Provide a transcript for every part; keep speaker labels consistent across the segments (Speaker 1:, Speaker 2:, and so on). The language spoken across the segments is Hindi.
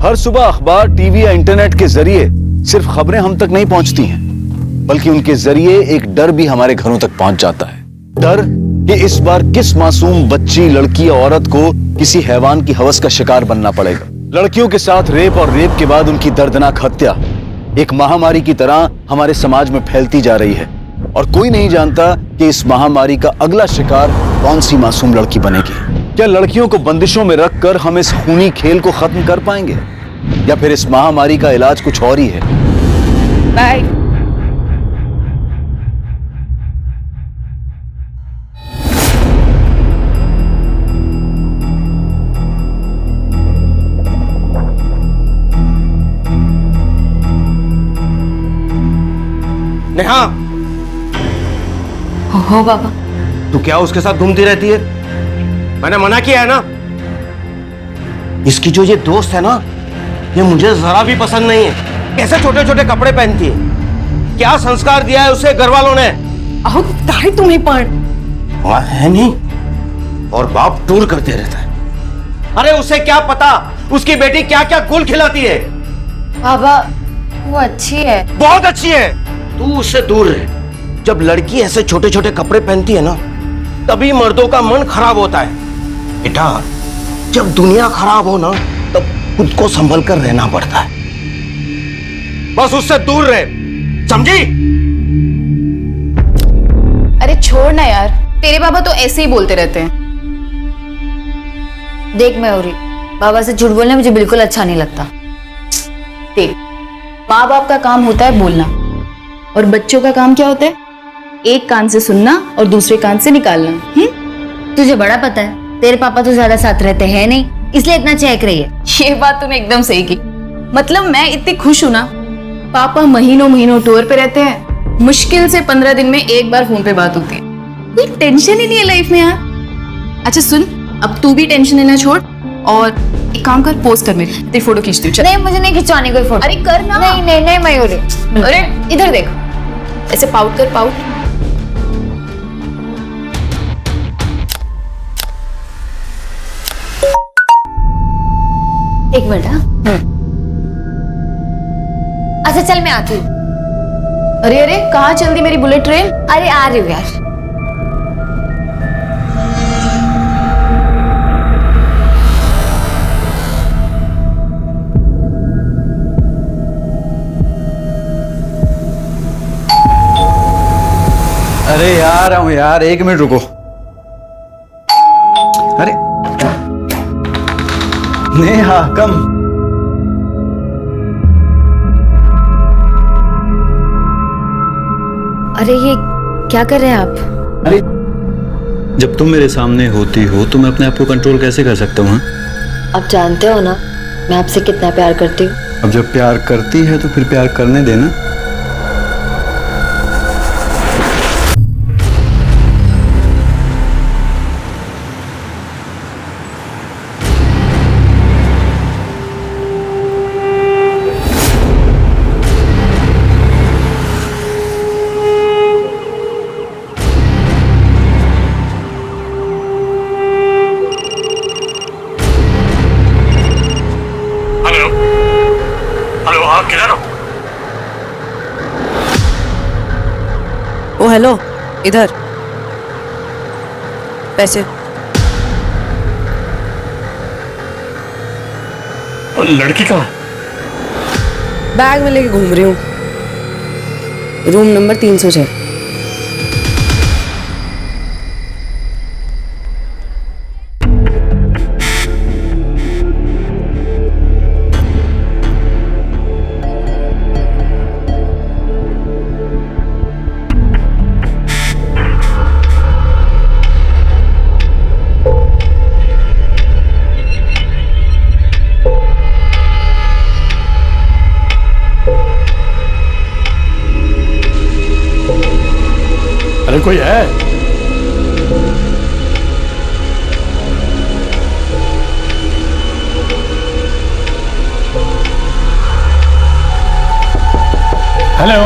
Speaker 1: हर सुबह अखबार, टीवी या इंटरनेट के जरिए सिर्फ खबरें हम तक नहीं पहुंचती हैं, बल्कि उनके जरिए एक डर भी हमारे घरों तक पहुंच जाता है। डर कि इस बार किस मासूम बच्ची, लड़की या औरत को किसी हैवान की हवस का शिकार बनना पड़ेगा। लड़कियों के साथ रेप और रेप के बाद उनकी दर्दनाक हत्या एक महामारी की तरह हमारे समाज में फैलती जा रही है, और कोई नहीं जानता कि इस महामारी का अगला शिकार कौन सी मासूम लड़की बनेगी। क्या लड़कियों को बंदिशों में रखकर हम इस खूनी खेल को खत्म कर पाएंगे, या फिर इस महामारी का इलाज कुछ और ही है?
Speaker 2: बाय।
Speaker 3: नेहा,
Speaker 2: हो बाबा।
Speaker 3: तू क्या उसके साथ घूमती रहती है? मैंने मना किया है ना। इसकी जो ये दोस्त है ना, ये मुझे जरा भी पसंद नहीं है। कैसे छोटे छोटे कपड़े पहनती है, क्या संस्कार दिया है उसे घर वालों ने?
Speaker 2: अहो ताई तुम्हें पण
Speaker 3: है नहीं, और बाप टूर करते रहता है। अरे उसे क्या पता उसकी बेटी क्या क्या गुल खिलाती है।
Speaker 4: बाबा वो अच्छी है।
Speaker 3: बहुत अच्छी है, तू उससे दूर रहे। जब लड़की ऐसे छोटे छोटे कपड़े पहनती है ना, तभी मर्दों का मन खराब होता है। बेटा, जब दुनिया खराब हो ना, तब खुद को संभल कर रहना पड़ता है। बस उससे दूर रहे, समझी?
Speaker 4: अरे छोड़ ना यार, तेरे बाबा तो ऐसे ही बोलते रहते हैं। देख मयूरी, बाबा से झूठ बोलना मुझे बिल्कुल अच्छा नहीं लगता। देख, माँ बाप का काम होता है बोलना, और बच्चों का काम क्या होता है? एक कान से सुनना और दूसरे कान से निकालना।
Speaker 5: तुझे बड़ा पता है, तेरे पापा तो ज्यादा साथ रहते हैं नहीं, इसलिए इतना चहक रही है।
Speaker 4: ये बात तूने एकदम सही की। मतलब मैं इतनी खुश हूं ना, पापा महीनों महीनों टूर पे रहते हैं, मुश्किल से 15 दिन में एक बार फोन पे बात होती है। कोई टेंशन ही नहीं है लाइफ में यार। अच्छा सुन, अब तू भी टेंशन लेना छोड़, और एक काम कर, पोस्ट कर मेरी, तेरी फोटो खींचती हूँ।
Speaker 5: नहीं, मुझे नहीं खिंचवानी कोई फोटो।
Speaker 4: अरे कर ना।
Speaker 5: नहीं नहीं नहीं मयूरी।
Speaker 4: अरे इधर देख, ऐसे पाउट कर, पाउट।
Speaker 5: एक मिनट। हाँ, अच्छा चल मैं आती हूँ।
Speaker 4: अरे अरे, कहाँ चल दी मेरी बुलेट ट्रेन?
Speaker 5: अरे आ रही हूँ यार।
Speaker 1: अरे यार आऊं यार, 1 मिनट रुको। अरे नेहा, कम।
Speaker 5: अरे ये क्या कर रहे हैं आप?
Speaker 1: अरे जब तुम मेरे सामने होती हो तो मैं अपने आप को कंट्रोल कैसे कर सकता हूँ?
Speaker 5: आप जानते हो ना मैं आपसे कितना प्यार करती हूँ।
Speaker 1: अब जब प्यार करती है तो फिर प्यार करने देना।
Speaker 3: हेलो, हाँ किधर हो?
Speaker 2: ओ हेलो, इधर पैसे।
Speaker 3: और लड़की कहाँ?
Speaker 2: बैग में लेके घूम रही हूँ, रूम नंबर 306।
Speaker 3: अरे कोई है? हेलो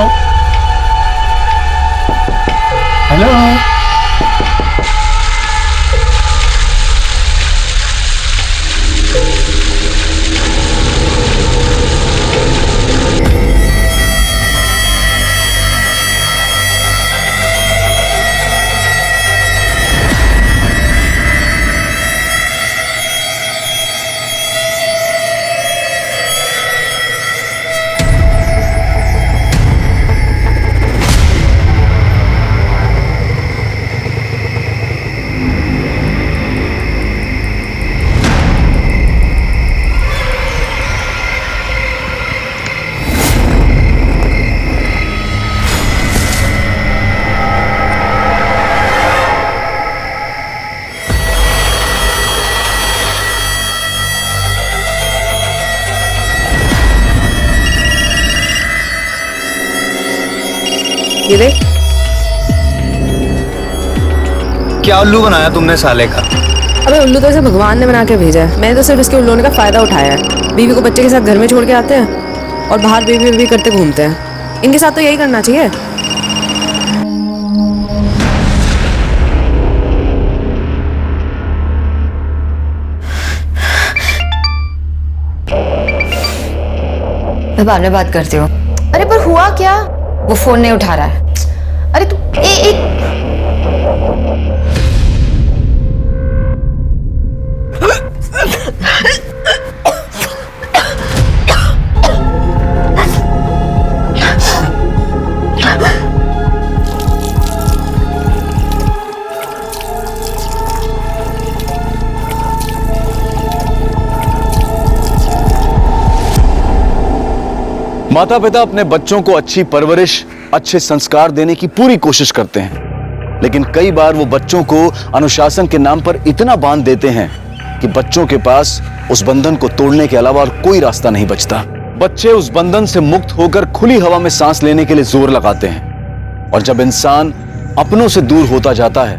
Speaker 3: हेलो,
Speaker 2: ये देख।
Speaker 6: क्या उल्लू बनाया तुमने साले का?
Speaker 2: अबे उल्लू तो इसे भगवान ने बना के भेजा है, मैंने तो सिर्फ इसके उल्लू होने का फायदा उठाया है। बीवी को बच्चे के साथ घर में छोड़ के आते हैं और बाहर बेबी बेबी करते घूमते हैं। इनके साथ तो यही करना चाहिए।
Speaker 5: मैं बाद में बात करती हूँ।
Speaker 4: अरे पर हुआ क्या?
Speaker 5: वो फोन नहीं उठा रहा है।
Speaker 4: अरे तू एक
Speaker 1: माता पिता अपने बच्चों को अच्छी परवरिश, अच्छे संस्कार देने की पूरी कोशिश करते हैं, लेकिन कई बार वो बच्चों को अनुशासन के नाम पर इतना बांध देते हैं कि बच्चों के पास उस बंधन को तोड़ने के अलावा और कोई रास्ता नहीं बचता। बच्चे उस बंधन से मुक्त होकर खुली हवा में सांस लेने के लिए जोर लगाते हैं, और जब इंसान अपनों से दूर होता जाता है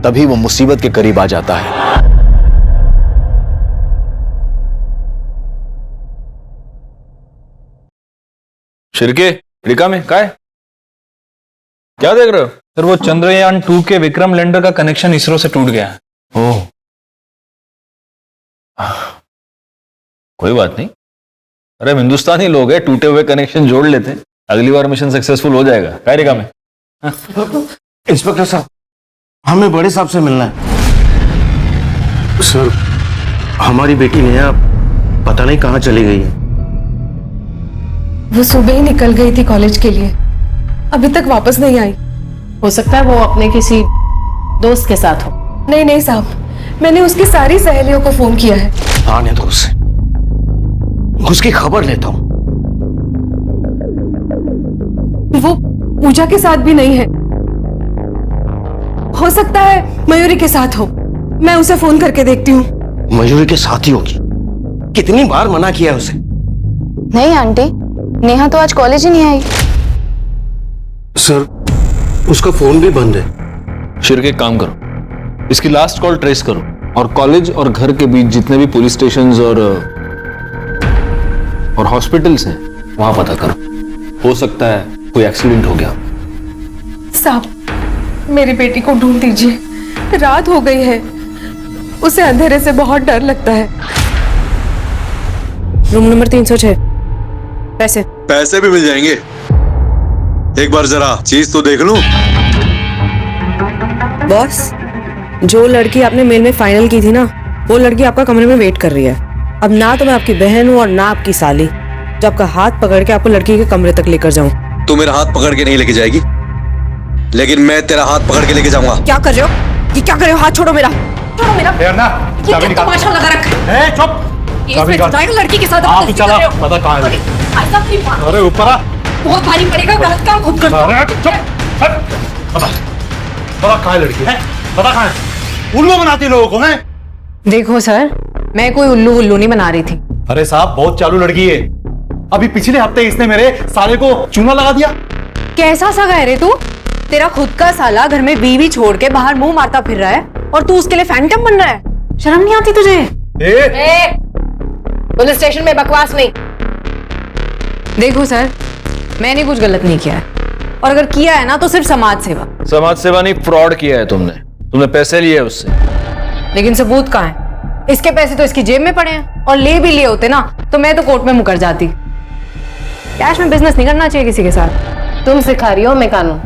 Speaker 1: तभी वो मुसीबत के करीब आ जाता है।
Speaker 6: शिरके रिका में क्या है? क्या देख रहे हो?
Speaker 7: सर वो चंद्रयान 2 के विक्रम लैंडर का कनेक्शन इसरो से टूट गया है।
Speaker 6: ओह, कोई बात नहीं। अरे हम हिंदुस्तानी लोग हैं, टूटे हुए कनेक्शन जोड़ लेते हैं, अगली बार मिशन सक्सेसफुल हो जाएगा। क्या रिका में?
Speaker 3: इंस्पेक्टर साहब, हमें बड़े साहब से मिलना है। सर, हमारी बेटी नेहा पता नहीं कहाँ चली गई है।
Speaker 2: वो सुबह ही निकल गई थी कॉलेज के लिए, अभी तक वापस नहीं आई।
Speaker 8: हो सकता है वो अपने किसी दोस्त के साथ हो।
Speaker 2: नहीं नहीं साहब, मैंने उसकी सारी सहेलियों को फोन किया है।
Speaker 3: आने दो उसे, उसकी खबर लेता हूँ।
Speaker 2: वो पूजा के साथ भी नहीं है, हो सकता है मयूरी के साथ हो। मैं उसे फोन करके देखती हूँ।
Speaker 3: मयूरी के साथ ही होगी। कितनी बार मना किया है उसे।
Speaker 4: नहीं आंटी, नेहा तो आज कॉलेज ही नहीं आई।
Speaker 3: सर, उसका फोन भी बंद है।
Speaker 6: शिरके एक काम करो, इसकी लास्ट कॉल ट्रेस करो और कॉलेज और घर के बीच जितने भी पुलिस स्टेशंस और हॉस्पिटल्स हैं वहां पता करो। हो सकता है कोई एक्सीडेंट हो गया।
Speaker 2: साहब, मेरी बेटी को ढूंढ दीजिए, रात हो गई है, उसे अंधेरे से बहुत डर लगता है। Room number 306। पैसे
Speaker 9: भी मिल जाएंगे। एक बार जरा चीज तो देख लूं।
Speaker 2: बॉस, जो लड़की आपने मेल में फाइनल की थी ना, वो लड़की आपका कमरे में वेट कर रही है। अब ना तो मैं आपकी बहन हूँ और ना आपकी साली, जो आपका हाथ पकड़ के आपको लड़की के कमरे तक लेकर जाऊं।
Speaker 9: तू मेरा हाथ पकड़ के नहीं लेके जाएगी, लेकिन मैं तेरा हाथ पकड़ के लेके जाऊंगा।
Speaker 2: क्या कर रहे हो? ये क्या कर रहे हो? हाथ छोड़ो मेरा, छोड़ो मेरा। ये क्या तमाशा लगा रखा है?
Speaker 7: चुप।
Speaker 2: इसमें बताएगा लड़की के साथ आप
Speaker 7: चला पता कहाँ है?
Speaker 2: ऐसा क्यों?
Speaker 7: अरे ऊपर आ।
Speaker 2: बहुत भारी पड़ेगा, गलत काम खुद कर।
Speaker 7: अरे चुप। पता कहाँ है लड़की है? पता कहाँ है? उल्लू बनाती लोगों को है।
Speaker 8: देखो सर, मैं कोई उल्लू उल्लू नहीं बना रही थी।
Speaker 7: अरे साहब, बहुत चालू लड़की है। अभी पिछले हफ्ते इसने मेरे साले को चूना लगा दिया।
Speaker 8: कैसा सगा है रे तू? तेरा खुद का साला घर में बीवी छोड़ के बाहर मुंह मारता फिर रहा है और तू उसके लिए फैंटम बन रहा है। शर्म नहीं आती तुझे?
Speaker 2: पुलिस स्टेशन में बकवास नहीं।
Speaker 8: देखो सर, मैंने कुछ गलत नहीं किया है, और अगर किया है ना तो सिर्फ समाज सेवा।
Speaker 6: समाज सेवा नहीं, फ्रॉड किया है तुमने पैसे लिए उससे।
Speaker 8: लेकिन सबूत कहाँ है? इसके पैसे तो इसकी जेब में पड़े हैं, और ले भी लिए होते ना तो मैं तो कोर्ट में मुकर जाती। कैश में बिजनेस नहीं करना चाहिए किसी के साथ।
Speaker 2: तुम सिखा रही हो मैं कानून।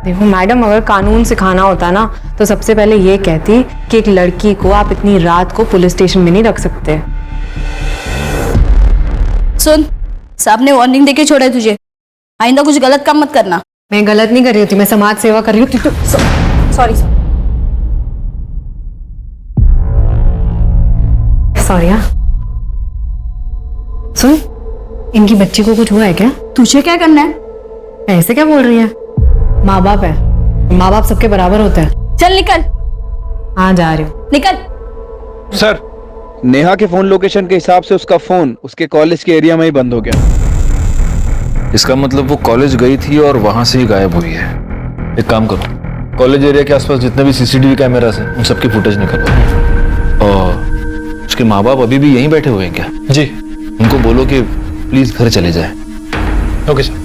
Speaker 8: देखो मैडम, अगर कानून सिखाना होता ना तो सबसे पहले ये कहती कि एक लड़की को आप इतनी रात को पुलिस स्टेशन में नहीं रख सकते।
Speaker 5: सुन, साहब ने वार्निंग देके छोड़ा है तुझे, आइंदा कुछ गलत काम मत करना।
Speaker 8: मैं गलत नहीं कर रही होती, मैं समाज सेवा कर रही हूँ। Sorry sorry. सुन, इनकी बच्ची को कुछ हुआ है क्या?
Speaker 5: तुझे क्या करना है?
Speaker 8: ऐसे क्या बोल रही है? माँ बाप है, माँ बाप सबके बराबर होते हैं।
Speaker 5: चल निकल।
Speaker 8: हाँ जा रही हूँ।
Speaker 5: निकल।
Speaker 10: सर, नेहा के फोन लोकेशन के हिसाब से उसका फोन उसके कॉलेज के एरिया में ही बंद हो गया।
Speaker 6: इसका मतलब वो कॉलेज गई थी और वहां से ही गायब हुई है। एक काम करो, कॉलेज एरिया के आसपास जितने भी सीसीटीवी कैमरास हैं उन सबकी फुटेज निकलवाओ। और उसके माँ बाप अभी भी यहीं बैठे हुए हैं क्या?
Speaker 7: जी।
Speaker 6: उनको बोलो कि प्लीज घर चले जाए।
Speaker 7: Okay sir.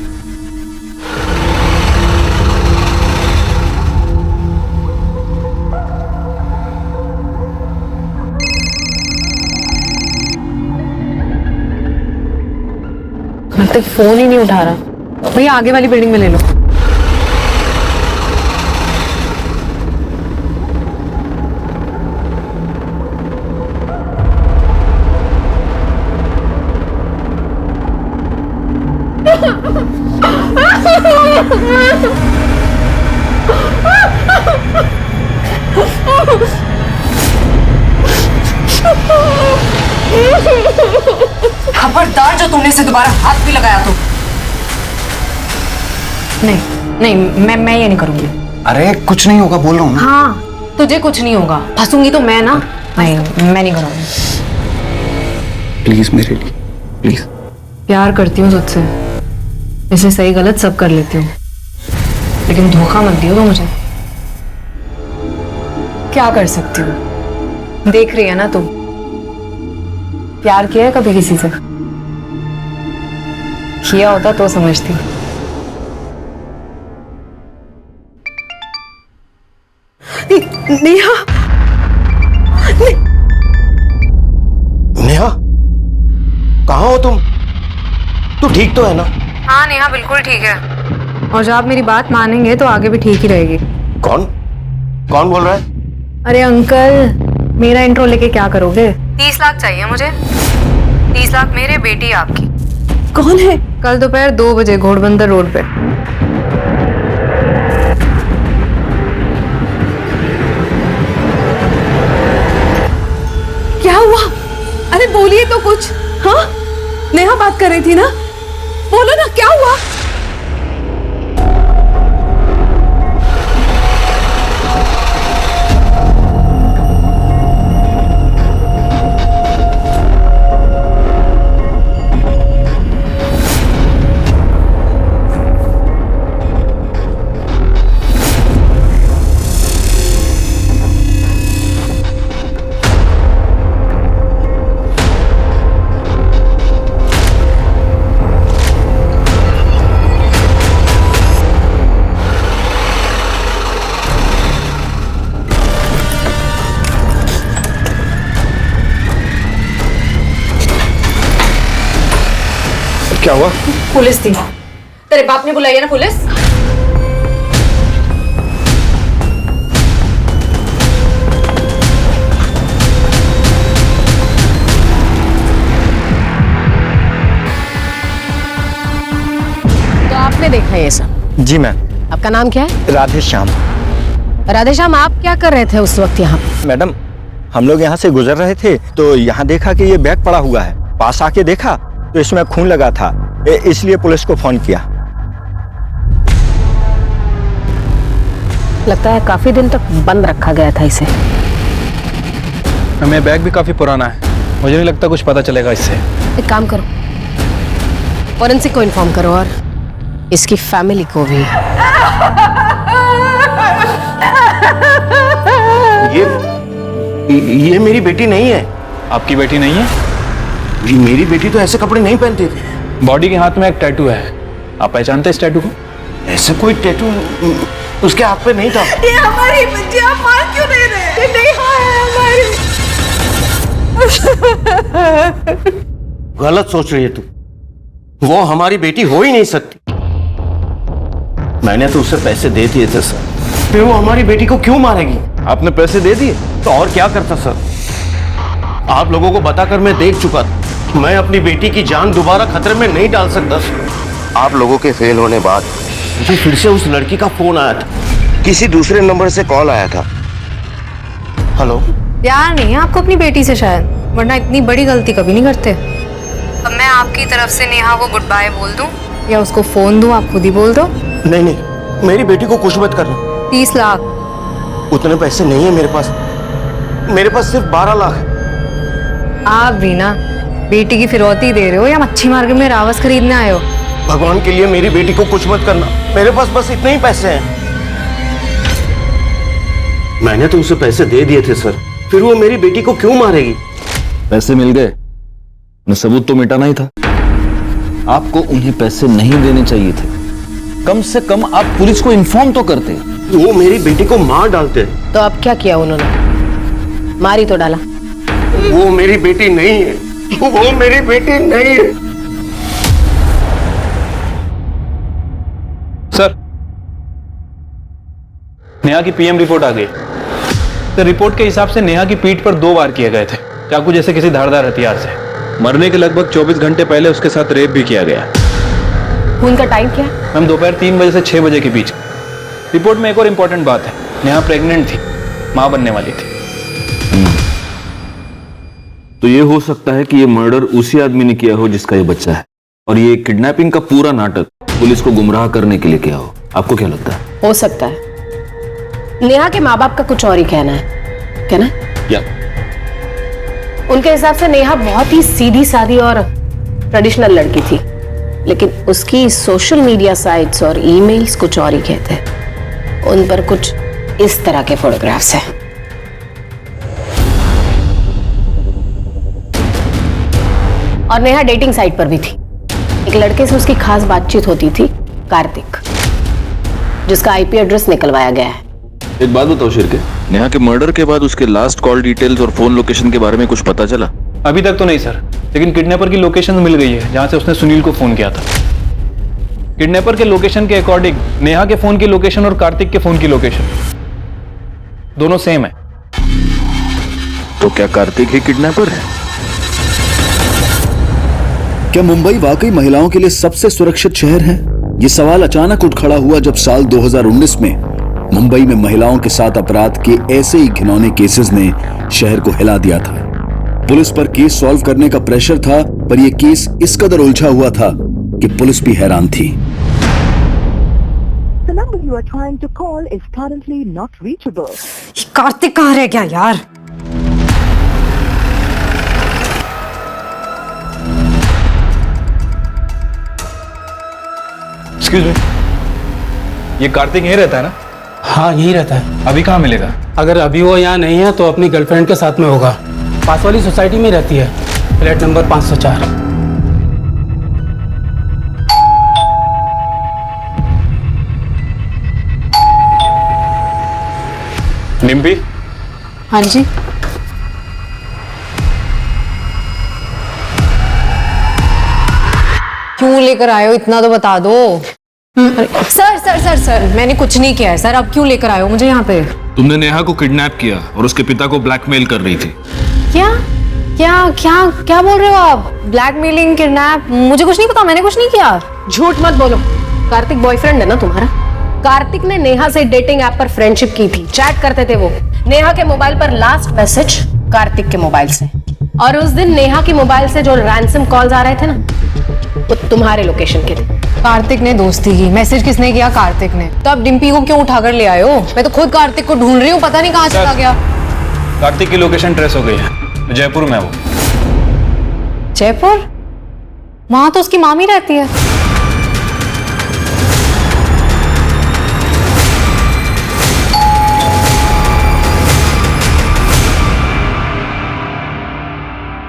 Speaker 8: तक फोन ही नहीं उठा रहा। भैया आगे वाली बिल्डिंग में ले लो।
Speaker 2: खबरदार जो तुमने से दोबारा हाथ भी लगाया तो।
Speaker 8: नहीं, मैं ये नहीं करूंगी।
Speaker 3: अरे कुछ नहीं होगा, बोल रहा हूँ ना।
Speaker 8: हाँ, तुझे कुछ नहीं होगा, फंसूंगी तो मैं ना। नहीं, मैं नहीं करूंगी।
Speaker 3: प्लीज मेरे लिए, प्लीज।
Speaker 8: प्यार करती हूँ तुझसे, इसे सही गलत सब कर लेती हूँ, लेकिन धोखा मत दियो तो मुझे। क्या कर सकती हूँ, देख रही है ना तुम। प्यार किया है कभी किसी से? किया होता तो समझती।
Speaker 2: नेहा,
Speaker 3: नेहा, कहाँ हो तुम? तू ठीक तो है ना?
Speaker 8: हाँ नेहा बिल्कुल ठीक है, और जब आप मेरी बात मानेंगे तो आगे भी ठीक ही रहेगी।
Speaker 3: कौन बोल रहा है?
Speaker 8: अरे अंकल, मेरा इंट्रो लेके क्या करोगे? 30 लाख चाहिए मुझे। 30 लाख मेरे, बेटी आपकी।
Speaker 2: कौन है?
Speaker 8: कल दोपहर 2 बजे घोड़बंदर रोड पे।
Speaker 2: क्या हुआ? अरे बोलिए तो कुछ। हाँ, नेहा बात कर रही थी ना, बोलो ना क्या हुआ?
Speaker 3: क्या हुआ?
Speaker 8: पुलिस थी। तेरे बाप ने बुलाई है ना पुलिस?
Speaker 10: तो आपने देखा ये सब?
Speaker 3: जी मैम।
Speaker 10: आपका नाम क्या है?
Speaker 3: राधे श्याम।
Speaker 10: राधे श्याम, आप क्या कर रहे थे उस वक्त यहाँ?
Speaker 3: मैडम, हम लोग यहाँ से गुजर रहे थे तो यहाँ देखा कि ये बैग पड़ा हुआ है। पास आके देखा तो इसमें खून लगा था, इसलिए पुलिस को फोन किया।
Speaker 10: लगता है काफी दिन तक बंद रखा गया था इसे।
Speaker 7: हमें बैग भी काफी पुराना है, मुझे नहीं लगता कुछ पता चलेगा इससे।
Speaker 10: एक काम करो, फॉरेंसिक को इन्फॉर्म करो और इसकी फैमिली को भी।
Speaker 3: ये मेरी बेटी नहीं है।
Speaker 7: आपकी बेटी नहीं है?
Speaker 3: जी, मेरी बेटी तो ऐसे कपड़े नहीं पहनती थी।
Speaker 7: बॉडी के हाथ में एक टैटू है, आप पहचानते हैं इस टैटू को?
Speaker 3: ऐसा कोई टैटू उसके हाथ पे नहीं था।
Speaker 2: ये हमारी बच्ची, आप मार क्यों नहीं रहे? नेहा है हमारी।
Speaker 3: गलत सोच रही है तू, वो हमारी बेटी हो ही नहीं सकती। मैंने तो उसे पैसे दे दिए थे सर, फिर वो हमारी बेटी को क्यों मारेगी?
Speaker 1: आपने पैसे दे दिए?
Speaker 3: तो और क्या करता सर? आप लोगों को बताकर मैं देख चुका था, मैं अपनी बेटी की जान दोबारा खतरे में नहीं डाल सकता। आप लोगों के फेल होने बाद मुझे फिर से उस लड़की का फोन आया था, किसी दूसरे नंबर से कॉल आया था। हेलो।
Speaker 8: प्यार नहीं है आपको अपनी बेटी से शायद, वरना इतनी बड़ी गलती कभी नहीं करते। अब मैं आपकी तरफ से नेहा को गुड बाय बोल दूं या उसको फोन दूं, आप खुद ही बोल दो।
Speaker 3: नहीं नहीं, मेरी बेटी को कुछ मत करना।
Speaker 8: 30 लाख?
Speaker 3: उतने पैसे नहीं है मेरे पास, मेरे पास सिर्फ 12 लाख है।
Speaker 8: आप भी ना बेटी की फिरौती दे रहे हो या मच्छी मार्केट में रावस खरीदने आए हो?
Speaker 3: भगवान के लिए मेरी बेटी को कुछ मत करना, मेरे पास बस इतने ही पैसे हैं। मैंने तो उसे पैसे दे दिए थे सर, फिर वो मेरी बेटी को क्यों मारेगी?
Speaker 6: पैसे मिल गए न, सबूत तो मिटाना ही था। आपको उन्हें पैसे नहीं देने चाहिए थे। कम से कम आप पुलिस को इन्फॉर्म तो करते।
Speaker 3: वो मेरी बेटी को मार डालते।
Speaker 10: तो अब क्या किया उन्होंने? मारी तो डाला।
Speaker 3: वो मेरी बेटी नहीं है, वो मेरी बेटी नहीं है।
Speaker 6: सर, नेहा की पीएम रिपोर्ट आ गई। तो रिपोर्ट के हिसाब से नेहा की पीठ पर 2 वार किए गए थे, चाकू जैसे किसी धारदार हथियार से। मरने के लगभग 24 घंटे पहले उसके साथ रेप भी किया गया।
Speaker 10: खून का टाइम क्या है?
Speaker 6: मैम, दोपहर 3 बजे से 6 बजे के बीच। रिपोर्ट में एक और इंपॉर्टेंट बात है, नेहा प्रेग्नेंट थी, मां बनने वाली थी।
Speaker 11: तो ये हो सकता है कि ये मर्डर उसी आदमी ने किया हो जिसका ये बच्चा है, और ये किडनैपिंग का पूरा नाटक पुलिस को गुमराह करने के लिए किया हो। आपको क्या लगता है?
Speaker 10: हो सकता है। नेहा के माँ बाप का कुछ और ही कहना है। कहना है?
Speaker 11: क्या?
Speaker 10: उनके हिसाब से नेहा बहुत ही सीधी सादी और ट्रेडिशनल लड़की थी, लेकिन उसकी सोशल मीडिया साइट्स और ईमेल्स कुछ और ही कहते हैं। उन पर कुछ इस तरह के फोटोग्राफ्स हैं। और नेहा डेटिंग साइट पर भी थी। एक लड़के से उसकी खास बातचीत होती थी, कार्तिक, जिसका आईपी एड्रेस निकलवाया गया है।
Speaker 11: एक बात बताओ शिरके, नेहा के मर्डर के बाद उसके लास्ट कॉल डिटेल्स और फोन लोकेशन के बारे में कुछ पता चला?
Speaker 6: अभी तक तो नहीं सर, लेकिन किडनैपर की लोकेशन मिल गई है जहां से उसने सुनील को फोन किया था। किडनैपर के लोकेशन के अकॉर्डिंग नेहा के फोन की लोकेशन और कार्तिक के फोन की लोकेशन दोनों सेम है।
Speaker 11: तो क्या कार्तिक ही किडनैपर है?
Speaker 1: क्या मुंबई वाकई महिलाओं के लिए सबसे सुरक्षित शहर है? ये सवाल अचानक उठ खड़ा हुआ जब साल 2019 में मुंबई में महिलाओं के साथ अपराध के ऐसे ही घिनौने केसेस ने शहर को हिला दिया था। पुलिस पर केस सॉल्व करने का प्रेशर था, पर यह केस इस कदर उलझा हुआ था कि पुलिस भी हैरान थी।
Speaker 12: The number you are trying to call is currently not reachable.
Speaker 8: Kartik कहाँ रह गया यार?
Speaker 6: एक्सक्यूज मी, ये कार्तिक यहीं रहता है ना?
Speaker 13: हाँ, यही रहता है।
Speaker 6: अभी कहाँ मिलेगा?
Speaker 13: अगर अभी वो यहाँ नहीं है तो अपनी गर्लफ्रेंड के साथ में होगा। पास वाली सोसाइटी में रहती है, फ्लैट नंबर 504।
Speaker 6: निम्बी?
Speaker 4: हाँ जी।
Speaker 8: क्यों लेकर आए हो? इतना तो बता दो। सर सर सर सर, मैंने कुछ नहीं किया है सर। अब क्यों लेकर आए हो मुझे यहाँ पे?
Speaker 11: तुमने नेहा को किडनैप किया और उसके पिता को ब्लैकमेल कर रही थी।
Speaker 8: क्या क्या क्या क्या बोल रहे हो आप? Blackmailing, kidnap? मुझे कुछ नहीं पता, मैंने कुछ नहीं किया।
Speaker 10: झूठ मत बोलो। कार्तिक बॉयफ्रेंड है ना तुम्हारा? कार्तिक ने नेहा से डेटिंग ऐप पर फ्रेंडशिप की थी, चैट करते थे वो। नेहा के मोबाइल पर लास्ट मैसेज कार्तिक के मोबाइल से, और उस दिन नेहा के मोबाइल से जो रैंसम कॉल्स आ रहे थे ना, वो तुम्हारे लोकेशन के थे।
Speaker 8: कार्तिक ने दोस्ती की, मैसेज किसने किया? कार्तिक ने। तो अब डिम्पी को क्यों उठाकर ले आए हो? मैं तो खुद कार्तिक को ढूंढ रही हूँ, पता नहीं कहाँ चला गया।
Speaker 6: कार्तिक की लोकेशन ट्रेस हो गई है, जयपुर में है वो।
Speaker 8: जयपुर? वहां तो उसकी मामी रहती है।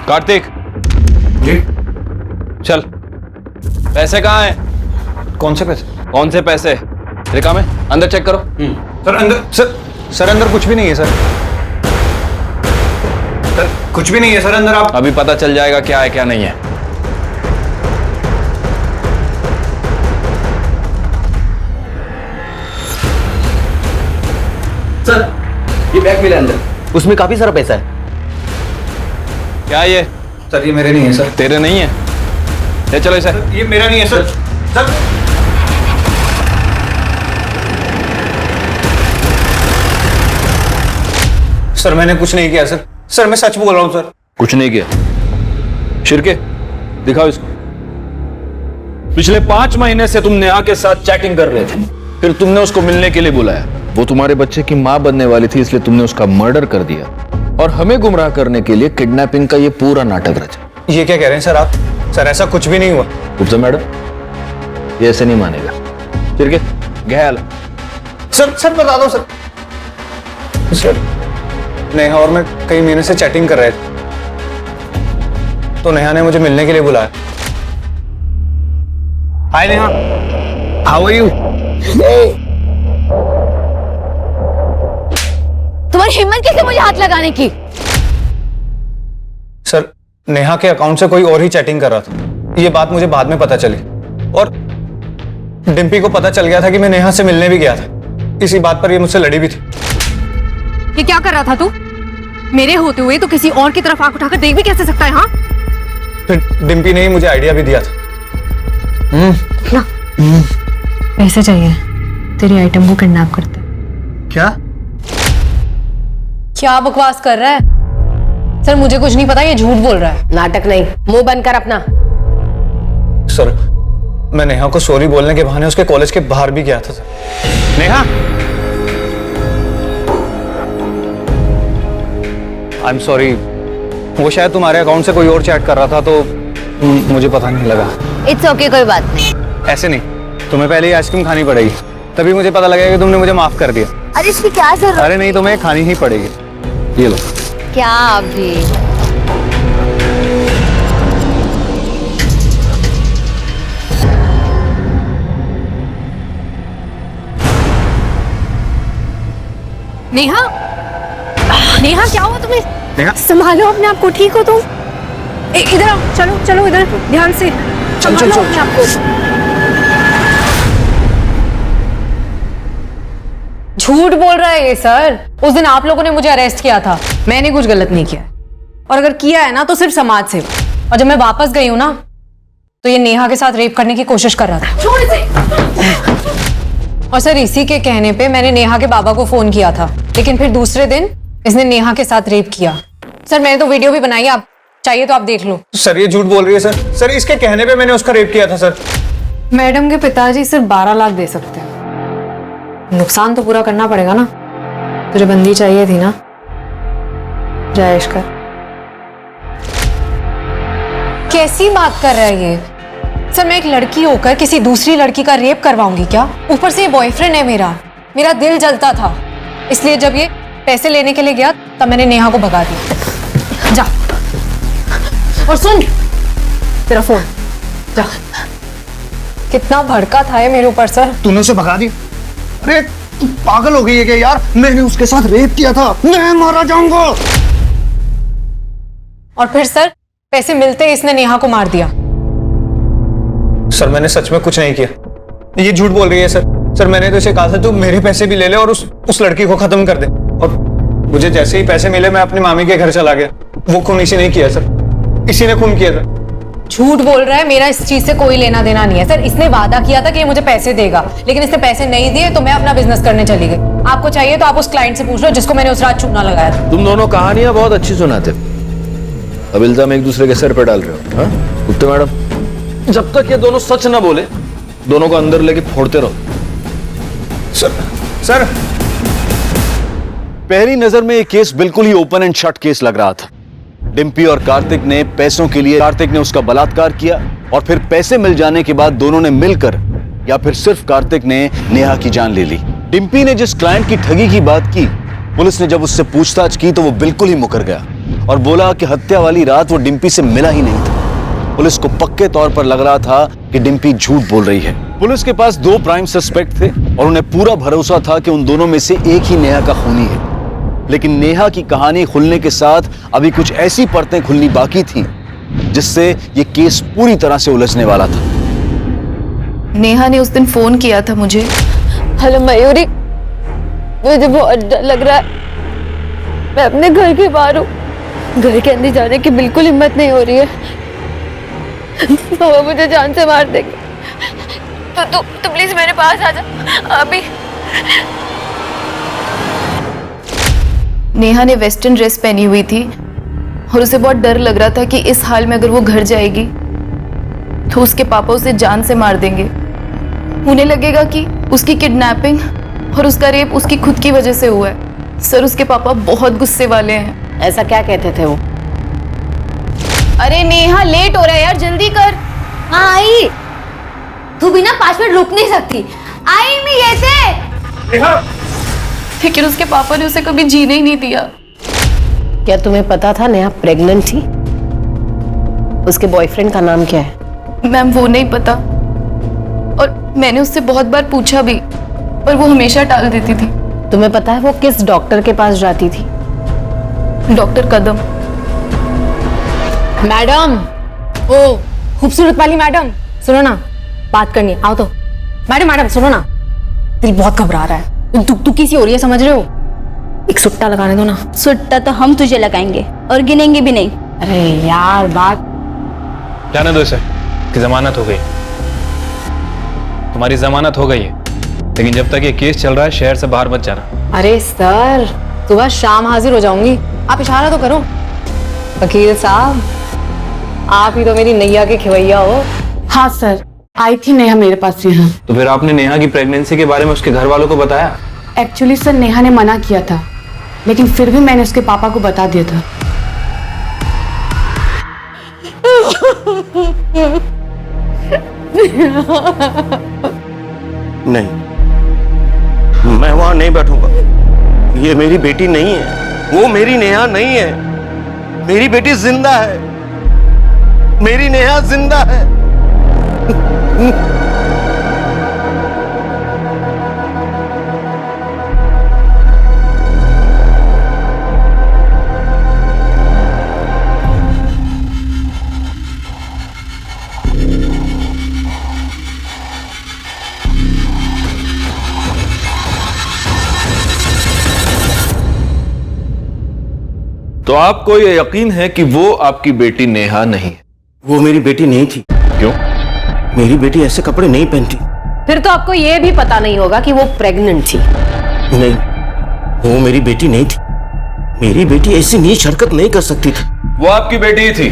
Speaker 6: कार्तिक जी, चल। पैसे कहाँ हैं? कौन से पैसे? कौन से पैसे? देखा मैं, अंदर चेक करो।
Speaker 7: सर अंदर,
Speaker 6: सर अंदर कुछ भी नहीं है सर।
Speaker 7: सर कुछ भी नहीं है सर अंदर। आप
Speaker 6: अभी पता चल जाएगा क्या है क्या नहीं है।
Speaker 3: सर ये बैग मिला अंदर, उसमें काफी सारा पैसा है।
Speaker 6: क्या ये?
Speaker 7: सर ये मेरे नहीं है सर।
Speaker 6: तेरे नहीं है? ले चलो इसे।
Speaker 7: ये मेरा नहीं है सर। सर सर मैंने कुछ नहीं किया सर। सर मैं सच बोल रहा हूँ सर।
Speaker 6: कुछ नहीं किया? शिरके दिखाओ इसको। पिछले 5 महीने से तुम नेहा के साथ चैटिंग कर रहे थे, फिर तुमने उसको मिलने के लिए बुलाया।
Speaker 11: वो तुम्हारे बच्चे की मां बनने वाली थी, इसलिए तुमने उसका मर्डर कर दिया और हमें गुमराह करने के लिए किडनैपिंग का ये पूरा नाटक रचा।
Speaker 7: ये क्या कह रहे हैं सर आप? सर ऐसा कुछ भी नहीं हुआ।
Speaker 11: गुप्ता मैडम,
Speaker 6: ये ऐसे नहीं मानेगा। फिर के गया
Speaker 14: सर बता दो सर। सर नेहा और मैं कई महीने से चैटिंग कर रहे थे, तो नेहा ने मुझे मिलने के लिए बुलाया। हाय नेहा, हाउ आर यू?
Speaker 5: तुम्हारी हिम्मत कैसे मुझे हाथ लगाने की?
Speaker 14: सर नेहा के अकाउंट से कोई और ही चैटिंग कर रहा था, ये बात मुझे बाद में पता चली, और डिम्पी को पता चल गया था कि मैं नेहा से मिलने भी गया था। इसी बात पर ये मुझसे लड़ी भी थी।
Speaker 8: ये क्या कर रहा था तू? मेरे होते हुए तो किसी और की तरफ आंख उठाकर देख भी कैसे सकता है? हाँ,
Speaker 14: फिर डिम्पी ने ही मुझे आइडिया भी दिया था।
Speaker 8: ना पैसे चाहिए, तेरी आइटम को किडनैप करते।
Speaker 14: क्या
Speaker 8: क्या बकवास कर रहा है? सर मुझे कुछ नहीं पता, ये झूठ बोल रहा है।
Speaker 10: नाटक नहीं, मुंह बंद कर अपना।
Speaker 14: सर मैं नेहा को सॉरी बोलने के बहाने उसके कॉलेज के बाहर भी गया था sir. Neha, I am sorry, वो शायद तुम्हारे अकाउंट से कोई और चैट कर रहा था तो मुझे पता नहीं लगा।
Speaker 5: इट्स ओके, कोई बात नहीं।
Speaker 14: ऐसे नहीं, तुम्हें पहले ही आइसक्रीम खानी पड़ेगी, तभी मुझे पता लगेगा कि तुमने मुझे माफ कर दिया।
Speaker 5: अरे इसकी क्या जरूरत?
Speaker 14: अरे नहीं, तुम्हें खानी ही पड़ेगी। ये लो।
Speaker 5: क्या अभी?
Speaker 8: नेहा, नेहा क्या हुआ तुम्हें?
Speaker 14: नेहा,
Speaker 8: संभालो अपने आप को, ठीक हो तुम? इधर आओ, चलो चलो इधर, ध्यान से संभालो अपने आप को। झूठ बोल रहा है ये सर। उस दिन आप लोगों ने मुझे अरेस्ट किया था, मैंने कुछ गलत नहीं किया, और अगर किया है ना तो सिर्फ समाज सेवा। और जब मैं वापस गई हूं ना तो ये नेहा के साथ रेप करने की कोशिश कर रहा था। छोड़ इसे। और सर इसी के कहने पे मैंने नेहा के बाबा को फोन किया था, लेकिन फिर दूसरे दिन इसने नेहा के साथ रेप किया। सर मैंने तो वीडियो भी बनाई, आप चाहिए तो आप देख लो।
Speaker 14: सर ये झूठ बोल रही है सर। सर इसके कहने पे मैंने उसका रेप किया था सर।
Speaker 8: मैडम के पिताजी सिर्फ 12 लाख दे सकते हैं, नुकसान तो पूरा करना पड़ेगा ना। तुझे बंदी चाहिए थी ना, जायश कर। कैसी बात कर रहा है ये सर? मैं एक लड़की होकर किसी दूसरी लड़की का रेप करवाऊंगी क्या? ऊपर से ये बॉयफ्रेंड है मेरा दिल जलता था, इसलिए जब ये पैसे लेने के लिए गया तब मैंने नेहा को भगा दिया। जा, और सुन, तेरा फोन जा। कितना भड़का था ये मेरे ऊपर सर।
Speaker 14: तूने उसे भगा दिया? अरे तू पागल हो गई है क्या यार? मैंने उसके साथ रेप किया था, मैं मारा जाऊंगा।
Speaker 8: और फिर सर पैसे मिलते ही इसने नेहा को मार दिया।
Speaker 14: सर मैंने सच में कुछ नहीं किया, ये झूठ बोल रही है सर। सर मैंने तो इसे कहा था तू मेरे पैसे भी ले ले और उस लड़की को खत्म कर दे, और मुझे जैसे ही पैसे मिले मैं अपनी मामी के घर चला गया। वो खून इसी ने किया सर, इसी ने खून किया था।
Speaker 8: झूठ बोल रहा है, मेरा इस चीज से कोई लेना देना नहीं है सर। इसने वादा किया था कि ये मुझे पैसे देगा, लेकिन इसने पैसे नहीं दिए तो मैं अपना बिजनेस करने चली गई। आपको चाहिए तो आप उस क्लाइंट से पूछ लो जिसको मैंने उस रात चूना लगाया था।
Speaker 6: तुम दोनों कहानियां बहुत अच्छी सुनाते, अब इल्जाम एक दूसरे के सर पे डाल रहे हो। हाँ गुप्ता मैडम, जब तक ये दोनों सच ना बोले दोनों को अंदर लेके फोड़ते रहो।
Speaker 14: सर
Speaker 1: पहली नजर में ये केस बिल्कुल ही ओपन एंड शट केस लग रहा था। डिम्पी और कार्तिक ने पैसों के लिए कार्तिक ने उसका बलात्कार किया, और फिर पैसे मिल जाने के बाद दोनों ने मिलकर, या फिर सिर्फ कार्तिक ने नेहा की जान ले ली। डिम्पी ने जिस क्लाइंट की ठगी की बात की, पुलिस ने जब उससे पूछताछ की तो वो बिल्कुल ही मुकर गया और बोला कि हत्या वाली रात वो डिम्पी से मिला ही नहीं था। पुलिस को पक्के तौर पर लग रहा था कि डिम्पी झूठ बोल रही है। पुलिस के पास 2 प्राइम सस्पेक्ट थे और उन्हें पूरा भरोसा था कि उन दोनों में से एक ही नेहा का खूनी है। लेकिन नेहा की कहानी खुलने के साथ अभी कुछ ऐसी परतें खुलनी बाकी थी जिससे ये केस पूरी तरह से उलझने वाला था।
Speaker 4: नेहा ने उस दिन फोन किया था मुझे।
Speaker 5: हेलो मयूरी, मुझे बहुत डर लग रहा है, मैं अपने घर के बाहर हूँ, घर के अंदर जाने की बिल्कुल हिम्मत नहीं हो रही है। पापा मुझे जान से मार देंगे, तो प्लीज मेरे पास आ जा अभी।
Speaker 4: नेहा ने वेस्टर्न ड्रेस पहनी हुई थी और उसे बहुत डर लग रहा था कि इस हाल में अगर वो घर जाएगी तो उसके पापा उसे जान से मार देंगे। उन्हें लगेगा कि उसकी किडनैपिंग और उसका रेप उसकी खुद की वजह से हुआ है। सर उसके पापा बहुत गुस्से वाले हैं।
Speaker 10: ऐसा क्या कहते थे वो?
Speaker 4: अरे नेहा लेट हो रहा है यार, जल्दी कर।
Speaker 5: हाँ आई। तू बिना 5 मिनट रुक नहीं सकती। आई मी ये से।
Speaker 4: लेकिन उसके पापा ने उसे कभी जीने ही नहीं दिया।
Speaker 10: क्या तुम्हें पता था नेहा प्रेग्नेंट थी? उसके बॉयफ्रेंड का नाम क्या है?
Speaker 4: मैम वो नहीं पता, और मैंने उससे बहुत बार पूछा भी, पर वो हमेशा टाल देती थी।
Speaker 10: तुम्हें पता है वो किस डॉक्टर के पास जाती थी?
Speaker 4: डॉक्टर कदम।
Speaker 8: मैडम, ओ खूबसूरत वाली मैडम, सुनो ना, बात करनी है, आओ तो। मैडम सुनो ना, दिल बहुत घबरा रहा है, दुखी सी हो रही है, समझ रहे हो? एक सुट्टा लगाने दो ना।
Speaker 5: सुट्टा तो हम तुझे लगाएंगे और गिनेंगे भी नहीं।
Speaker 8: अरे यार, बात
Speaker 6: जाने दो इसे, कि जमानत हो गई। तुम्हारी जमानत हो गई है, लेकिन जब तक ये केस चल रहा है शहर से बाहर मत जाना।
Speaker 8: अरे सर, सुबह शाम हाजिर हो जाऊंगी, आप इशारा तो करो। वकील साहब, आप ही तो मेरी नैया के खिवैया हो।
Speaker 2: हाँ सर, आई थी नेहा मेरे पास यहाँ।
Speaker 6: तो फिर आपने नेहा की प्रेगनेंसी के बारे में उसके घर वालों को बताया?
Speaker 2: एक्चुअली सर नेहा ने मना किया था, लेकिन फिर भी मैंने उसके पापा को बता दिया था।
Speaker 3: नहीं, मैं वहां नहीं बैठूंगा। ये मेरी बेटी नहीं है, वो मेरी नेहा नहीं है। मेरी बेटी जिंदा है, मेरी नेहा जिंदा है।
Speaker 11: तो आपको यह यकीन है कि वो आपकी बेटी नेहा नहीं है?
Speaker 3: वो मेरी बेटी नहीं थी।
Speaker 11: क्यों?
Speaker 3: मेरी बेटी ऐसे कपड़े नहीं पहनती।
Speaker 10: फिर तो आपको यह भी पता नहीं होगा कि वो प्रेग्नेंट थी।
Speaker 3: नहीं, वो मेरी बेटी नहीं थी। मेरी बेटी ऐसी नीच हरकत नहीं कर सकती थी।
Speaker 11: वो आपकी बेटी ही थी,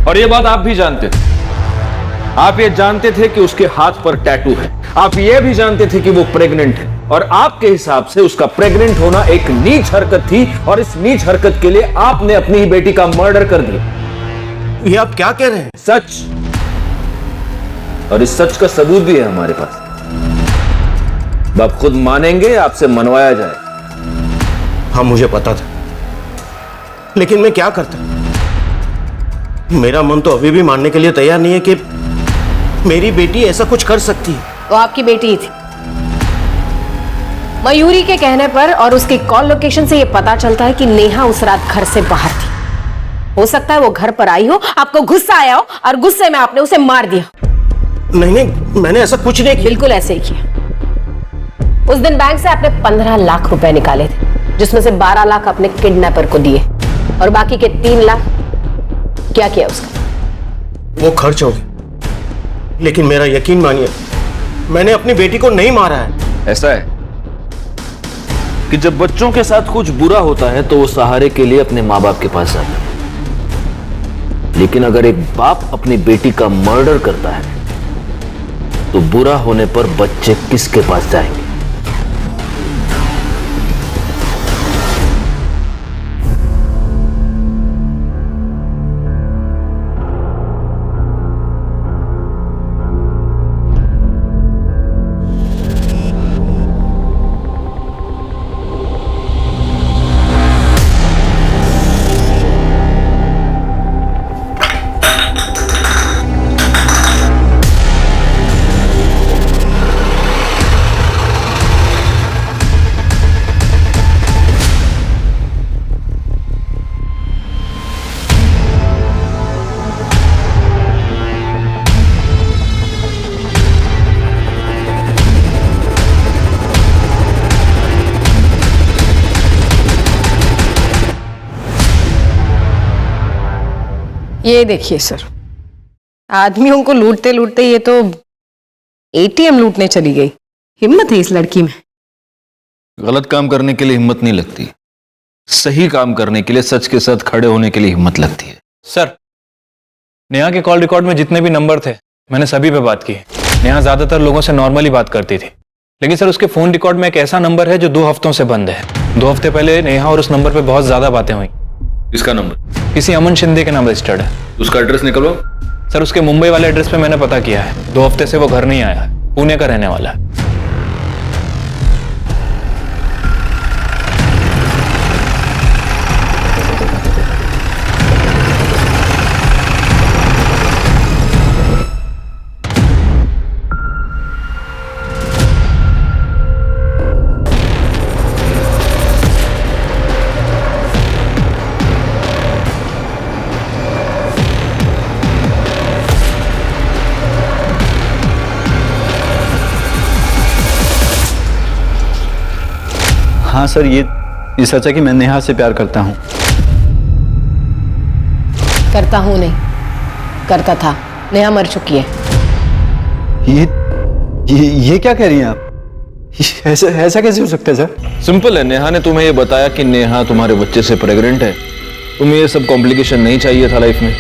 Speaker 11: और ये बात आप भी जानते थे। आप ये जानते थे कि उसके हाथ पर टैटू है, आप ये भी जानते थे कि वो प्रेग्नेंट है, और आपके हिसाब से उसका प्रेग्नेंट होना एक नीच हरकत थी, और इस नीच हरकत के लिए आपने अपनी ही बेटी का मर्डर कर दिया।
Speaker 3: ये आप क्या कह रहे हैं?
Speaker 11: सच, और इस सच का सबूत भी है हमारे पास। आप खुद मानेंगे, आपसे मनवाया जाए।
Speaker 3: हाँ, मुझे पता था, लेकिन मैं क्या करता? मेरा मन तो अभी भी मानने के लिए तैयार नहीं है कि मेरी बेटी ऐसा कुछ कर सकती है।
Speaker 10: वो आपकी बेटी ही थी। मयूरी के कहने पर और उसकी कॉल लोकेशन से यह पता चलता है कि नेहा उस रात घर से बाहर थी। हो सकता है वो घर पर आई हो, आपको गुस्सा आया हो, और गुस्से में आपने उसे मार दिया।
Speaker 3: नहीं, मैंने ऐसा कुछ नहीं किया।
Speaker 10: बिल्कुल ऐसे ही किया। उस दिन बैंक से आपने 15 लाख रुपए निकाले थे, जिसमें से 12 लाख अपने किडनैपर को दिए, और बाकी के 3 लाख क्या किया उसका?
Speaker 3: वो खर्च हो गए, लेकिन मेरा यकीन मानिए, मैंने अपनी बेटी को नहीं मारा है।
Speaker 11: ऐसा है कि जब बच्चों के साथ कुछ बुरा होता है तो वो सहारे के लिए अपने माँ बाप के पास जाते हैं, लेकिन अगर एक बाप अपनी बेटी का मर्डर करता है तो बुरा होने पर बच्चे किसके पास जाएंगे?
Speaker 10: ये देखिए सर, आदमियों को लूटते लूटते ये तो एटीएम लूटने चली गई। हिम्मत है इस लड़की में।
Speaker 11: गलत काम करने के लिए हिम्मत नहीं लगती, सही काम करने के लिए, सच के साथ खड़े होने के लिए हिम्मत लगती है।
Speaker 6: सर, नेहा के कॉल रिकॉर्ड में जितने भी नंबर थे मैंने सभी पे बात की। नेहा ज्यादातर लोगों से नॉर्मली बात करती थी, लेकिन सर उसके फोन रिकॉर्ड में एक ऐसा नंबर है जो 2 हफ्तों से बंद है। 2 हफ्ते पहले नेहा और उस नंबर पे बहुत ज्यादा बातें हुई।
Speaker 11: इसका नंबर
Speaker 6: किसी अमन शिंदे के नाम रजिस्टर्ड है।
Speaker 11: उसका एड्रेस निकलवाओ।
Speaker 6: सर उसके मुंबई वाले एड्रेस पे मैंने पता किया है, 2 हफ्ते से वो घर नहीं आया है, पुणे का रहने वाला है।
Speaker 15: हाँ सर, ये सच है कि मैं नेहा से प्यार करता हूँ।
Speaker 10: करता हूँ नहीं, करता था। नेहा मर चुकी है।
Speaker 15: ये क्या कह रही हैं आप? ऐसा कैसे हो सकता है सर?
Speaker 11: सिंपल है, नेहा ने तुम्हें ये बताया कि नेहा तुम्हारे बच्चे से प्रेग्नेंट है। तुम्हें ये सब कॉम्प्लिकेशन नहीं चाहिए था लाइफ में,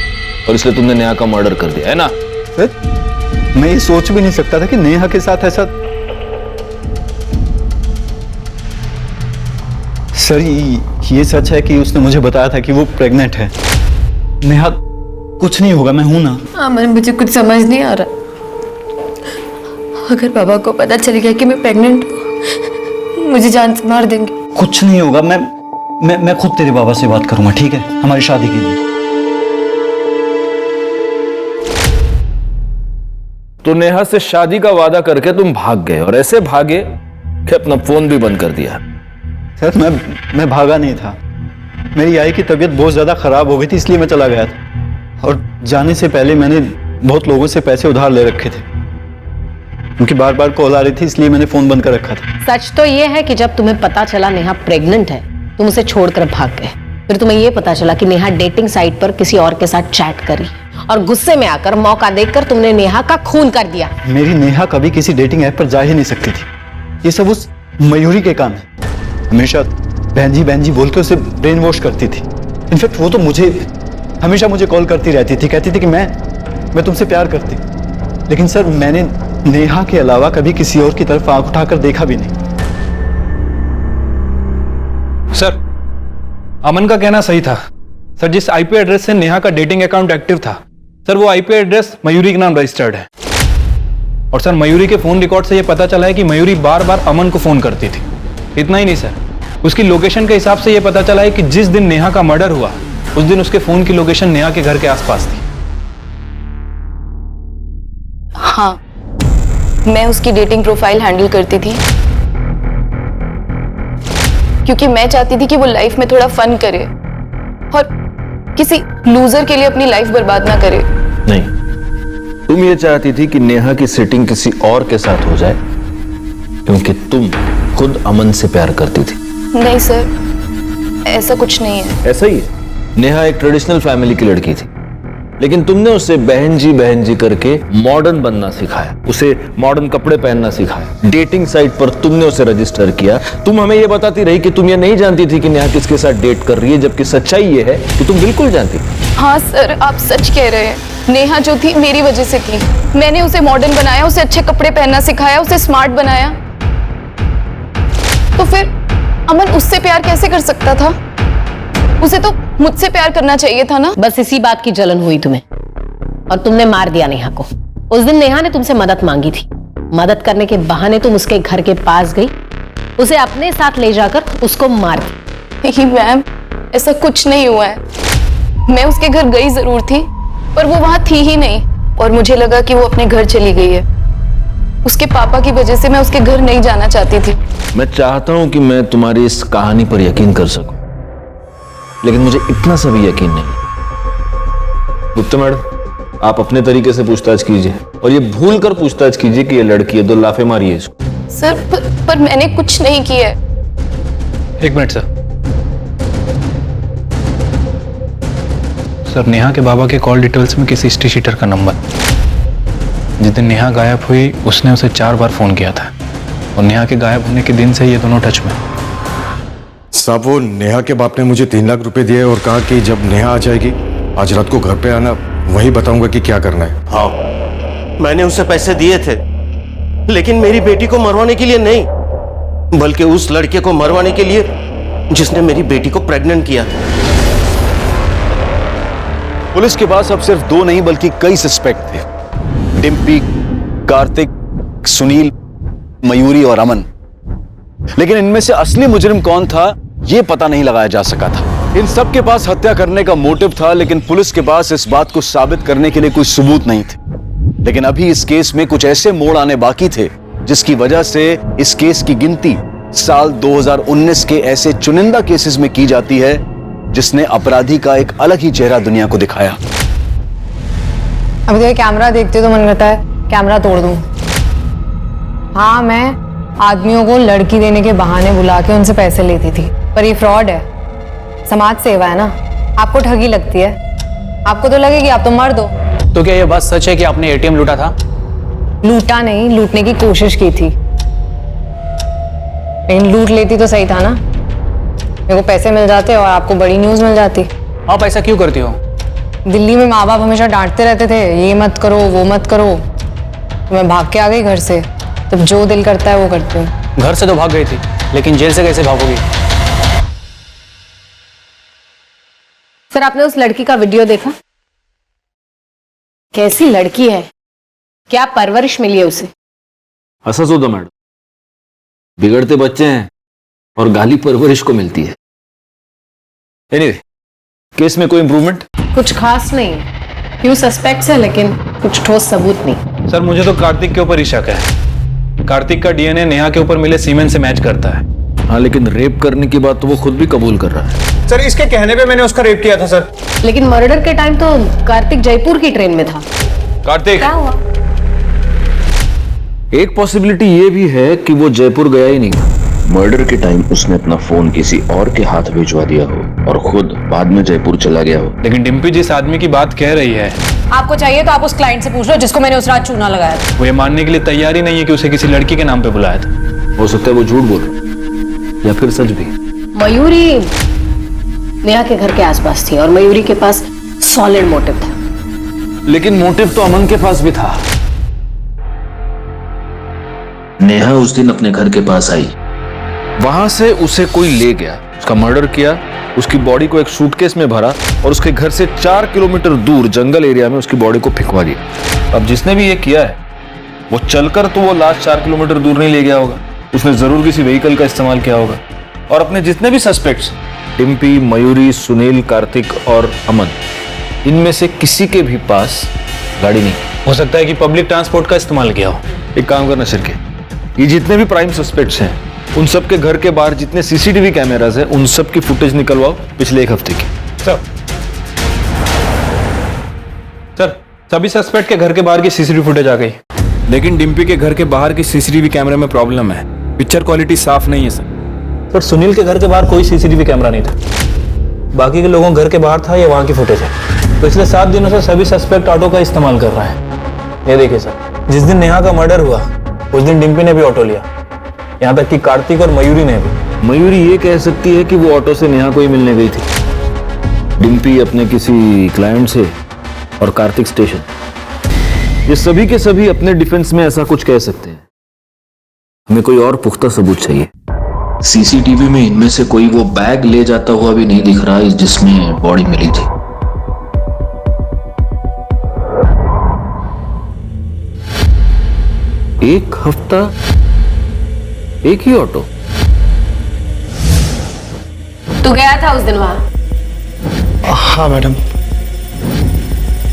Speaker 11: और इसलिए तुमने नेहा का मर्डर कर दिया है ना?
Speaker 15: सर मैं ये सोच भी नहीं सकता था कि नेहा के साथ ऐसा। सर ये सच है कि उसने मुझे बताया था कि वो प्रेग्नेंट है। नेहा कुछ नहीं होगा, मैं हूं ना।
Speaker 5: अमन मुझे कुछ समझ नहीं आ रहा। अगर बाबा को पता चल गया कि मैं प्रेग्नेंट हूँ, मुझे जान से मार देंगे।
Speaker 15: कुछ नहीं होगा, मैं खुद तेरे बाबा से बात करूंगा, ठीक है? हमारी शादी के लिए।
Speaker 11: तो नेहा से शादी का वादा करके तुम भाग गए, और ऐसे भागे कि अपना फोन भी बंद कर दिया।
Speaker 15: सर मैं भागा नहीं था। मेरी आई की तबीयत बहुत ज़्यादा ख़राब हो गई थी, इसलिए मैं चला गया था। और जाने से पहले मैंने बहुत लोगों से पैसे उधार ले रखे थे। उनकी बार बार कॉल आ रही थी, इसलिए मैंने फ़ोन बंद कर रखा था।
Speaker 10: सच तो ये है कि जब तुम्हें पता चला नेहा प्रेग्नेंट है, तुम उसे छोड़कर भाग गए। फिर तुम्हें ये पता चला कि नेहा डेटिंग साइट पर किसी और के साथ चैट करी, और गुस्से में आकर मौका देखकर तुमने नेहा का खून कर दिया।
Speaker 15: मेरी नेहा कभी किसी डेटिंग ऐप पर जा ही नहीं सकती थी। ये सब उस मयूरी के काम है। हमेशा बहन जी बोल के उसे ब्रेन वॉश करती थी। इनफैक्ट वो तो हमेशा मुझे कॉल करती रहती थी, कहती थी कि मैं तुमसे प्यार करती। लेकिन सर मैंने नेहा के अलावा कभी किसी और की तरफ आंख उठाकर देखा भी नहीं।
Speaker 6: सर अमन का कहना सही था। सर जिस आईपी एड्रेस से नेहा का डेटिंग अकाउंट एक्टिव था, सर वो आईपी एड्रेस मयूरी के नाम रजिस्टर्ड है। और सर मयूरी के फोन रिकॉर्ड से यह पता चला है कि मयूरी बार बार अमन को फोन करती थी। इतना ही नहीं सर, उसकी लोकेशन के हिसाब से यह पता चला है कि जिस दिन नेहा का मर्डर हुआ, उस दिन उसके फोन की लोकेशन नेहा के घर के आसपास थी।
Speaker 4: हाँ, मैं उसकी डेटिंग प्रोफाइल हैंडल करती थी, क्योंकि मैं चाहती थी कि वो लाइफ में थोड़ा फन करे और किसी लूजर के लिए अपनी लाइफ बर्बाद ना करे।
Speaker 11: नहीं, तुम ये चाहती थी कि नेहा की सेटिंग किसी और के साथ हो जाए, क्योंकि तुम खुद अमन से प्यार करती थी।
Speaker 4: नहीं सर, ऐसा कुछ नहीं है।
Speaker 11: ऐसा ही है। नेहा एक ट्रेडिशनल फैमिली की लड़की थी, लेकिन तुमने उसे बहन जी करके मॉडर्न बनना सिखाया, उसे मॉडर्न कपड़े पहनना सिखाया। डेटिंग साइट पर तुमने उसे रजिस्टर किया। तुम हमें यह बताती रही कि तुम ये नहीं जानती थी कि नेहा किसके साथ डेट कर रही है, जबकि सच्चाई ये है कि तुम बिल्कुल जानती थी।
Speaker 4: हाँ सर, आप सच कह रहे हैं। नेहा जो थी मेरी वजह से थी। मैंने उसे मॉडर्न बनाया, उसे अच्छे कपड़े पहनना सिखाया, उसे स्मार्ट बनाया। तो फिर अमन उससे प्यार कैसे कर सकता था? उसे तो मुझसे प्यार करना चाहिए था ना।
Speaker 10: बस इसी बात की जलन हुई तुम्हें, और तुमने मार दिया नेहा को। उस दिन नेहा ने तुमसे मदद मांगी थी। मदद करने के बहाने तुम उसके घर के पास गई, उसे अपने साथ ले जाकर उसको मार दी।
Speaker 4: नहीं मैम, ऐसा कुछ नहीं हुआ है। मैं उसके घर गई जरूर थी, पर वो वहां थी ही नहीं, और मुझे लगा कि वो अपने घर चली गई है। उसके पापा की वजह से मैं उसके घर नहीं जाना चाहती थी।
Speaker 11: मैं चाहता हूं कि मैं तुम्हारी इस कहानी पर यकीन कर सकूं, लेकिन मुझे इतना सा भी यकीन नहीं। गुप्ता मैडम, आप अपने तरीके से पूछताछ कीजिए, और ये भूल कर पूछताछ कीजिए कि ये लड़की है, 2 लाफे मारिए इसको।
Speaker 4: सर पर मैंने कुछ नहीं किया है।
Speaker 6: 1 मिनट सर। सर नेहा के बाबा के कॉल डिटेल्स में किसी हिस्ट्री शीटर का नंबर। जिस दिन नेहा गायब हुई, उसने उसे 4 बार फोन किया था, और नेहा के गायब होने के दिन से ये दोनों टच में।
Speaker 16: साहब, वो नेहा के बाप ने मुझे 3 लाख रुपए दिए और कहा कि जब नेहा आ जाएगी आज रात को घर पे आना, वही बताऊंगा कि क्या करना है।
Speaker 3: हाँ, मैंने उसे पैसे दिए थे, लेकिन मेरी बेटी को मरवाने के लिए नहीं, बल्कि उस लड़के को मरवाने के लिए जिसने मेरी बेटी को प्रेग्नेंट किया था।
Speaker 1: पुलिस के पास अब सिर्फ 2 नहीं बल्कि कई सस्पेक्ट थे। डिम्पी, कार्तिक, सुनील, मयूरी और अमन। लेकिन इनमें से असली मुजरिम कौन था यह पता नहीं लगाया जा सका था। इन सब के पास हत्या करने का मोटिव था, लेकिन पुलिस के पास इस बात को साबित करने के लिए कोई सबूत नहीं थे। लेकिन अभी इस केस में कुछ ऐसे मोड़ आने बाकी थे जिसकी वजह से इस केस की गिनती साल 2019 के ऐसे चुनिंदा केसेस में की जाती है जिसने अपराधी का एक अलग ही चेहरा दुनिया को दिखाया।
Speaker 8: अभी तो ये कैमरा देखते तो मन करता है कैमरा तोड़ दूं। हाँ, मैं आदमियों को लड़की देने के बहाने बुला के उनसे पैसे लेती थी, पर ये फ्रॉड है, समाज सेवा है ना। आपको ठगी लगती है, आपको तो लगेगी आप तो मर्द हो।
Speaker 13: तो क्या ये बात सच है कि आपने एटीएम लूटा था?
Speaker 8: लूटा नहीं, लूटने की कोशिश की थी, लेकिन लूट लेती तो सही था ना। मेरे को पैसे मिल जाते और आपको बड़ी न्यूज मिल जाती।
Speaker 13: आप ऐसा क्यों करती हो?
Speaker 8: दिल्ली में माँ बाप हमेशा डांटते रहते थे, ये मत करो वो मत करो, तो मैं भाग के आ गई घर से। तब जो दिल करता है वो करती हूँ।
Speaker 13: घर से तो भाग गई थी, लेकिन जेल से कैसे भागोगी?
Speaker 10: सर, आपने उस लड़की का वीडियो देखा? कैसी लड़की है, क्या परवरिश मिली है उसे?
Speaker 11: असस होता मैडम, बिगड़ते बच्चे हैं और गाली परवरिश को मिलती है। एनीवे, केस में कोई इंप्रूवमेंट?
Speaker 10: कुछ खास नहीं, फ्यू सस्पेक्ट्स है लेकिन कुछ ठोस सबूत नहीं।
Speaker 14: सर, मुझे तो कार्तिक के ऊपर ही शक है। कार्तिक का डीएनए नेहा के ऊपर मिले सीमेंट से मैच करता है।
Speaker 11: हाँ, लेकिन रेप करने की बात तो वो खुद भी कबूल कर रहा है।
Speaker 14: सर, इसके कहने पे मैंने उसका रेप किया था सर।
Speaker 10: लेकिन मर्डर के टाइम तो कार्तिक जयपुर की ट्रेन में था।
Speaker 14: कार्तिक
Speaker 10: क्या हुआ?
Speaker 11: एक पॉसिबिलिटी ये भी है कि वो जयपुर गया ही नहीं। मर्डर के टाइम उसने अपना फोन किसी और के हाथ भिजवा दिया हो और खुद बाद में जयपुर चला गया हो।
Speaker 14: लेकिन डिम्पी जिस आदमी की बात कह रही है,
Speaker 8: आपको चाहिए तो आप उस क्लाइंट से पूछ लो जिसको मैंने उस रात चूना लगाया था।
Speaker 14: वो ये मानने के लिए तैयार ही नहीं है कि उसे किसी लड़की के नाम पे बुलाया था।
Speaker 11: हो सकता है वो झूठ बोल रहा या फिर सच भी।
Speaker 10: मयूरी नेहा के घर के आसपास थी और मयूरी के पास सॉलिड मोटिव था।
Speaker 11: लेकिन मोटिव तो अमन के पास भी था। नेहा उस दिन अपने घर के पास आई, वहां से उसे कोई ले गया, उसका मर्डर किया, उसकी बॉडी को एक सूटकेस में भरा और उसके घर से 4 किलोमीटर दूर जंगल एरिया में उसकी बॉडी को फेंकवा दिया। अब जिसने भी ये किया है वो चलकर तो वो लास्ट 4 किलोमीटर दूर नहीं ले गया होगा, उसने जरूर किसी व्हीकल का इस्तेमाल किया होगा। और अपने जितने भी सस्पेक्ट्स, डिम्पी, मयूरी, सुनील, कार्तिक और अमन, इनमें से किसी के भी पास गाड़ी नहीं।
Speaker 14: हो सकता है कि पब्लिक ट्रांसपोर्ट का इस्तेमाल किया हो।
Speaker 11: एक काम करना शिरके, ये जितने भी प्राइम सस्पेक्ट्स हैं उन सब के घर के बाहर जितने सीसीटीवी कैमरास हैं उन सब की फुटेज निकलवाओ पिछले 1 हफ्ते की।
Speaker 14: सर, सभी सस्पेक्ट के घर के बाहर की सीसीटीवी फुटेज आ गई, लेकिन डिम्पी के घर के बाहर की सीसीटीवी कैमरे में प्रॉब्लम है। पिक्चर क्वालिटी साफ नहीं है सर।
Speaker 13: सुनील के घर के बाहर कोई सीसीटीवी कैमरा नहीं था। बाकी के लोगों घर के बाहर था, ये वहां की फुटेज है। पिछले 7 दिनों से सभी सस्पेक्ट ऑटो का इस्तेमाल कर रहा है। ये देखिए सर, जिस दिन नेहा का मर्डर हुआ उस दिन डिम्पी ने भी ऑटो लिया, यहाँ तक कि कार्तिक और मयूरी ने भी।
Speaker 11: मयूरी ये कह सकती है कि वो ऑटो से नेहा को ही मिलने गई थी, डिम्पी अपने किसी क्लाइंट से और कार्तिक स्टेशन। ये सभी के सभी अपने डिफेंस में ऐसा कुछ कह सकते हैं। हमें कोई और पुख्ता सबूत चाहिए। सीसीटीवी में इनमें से कोई वो बैग ले जाता हुआ भी नहीं दिख रहा जिसमें बॉडी मिली थी। एक हफ्ता एक ही ऑटो।
Speaker 10: तू गया था उस दिन वहां?
Speaker 13: हाँ मैडम।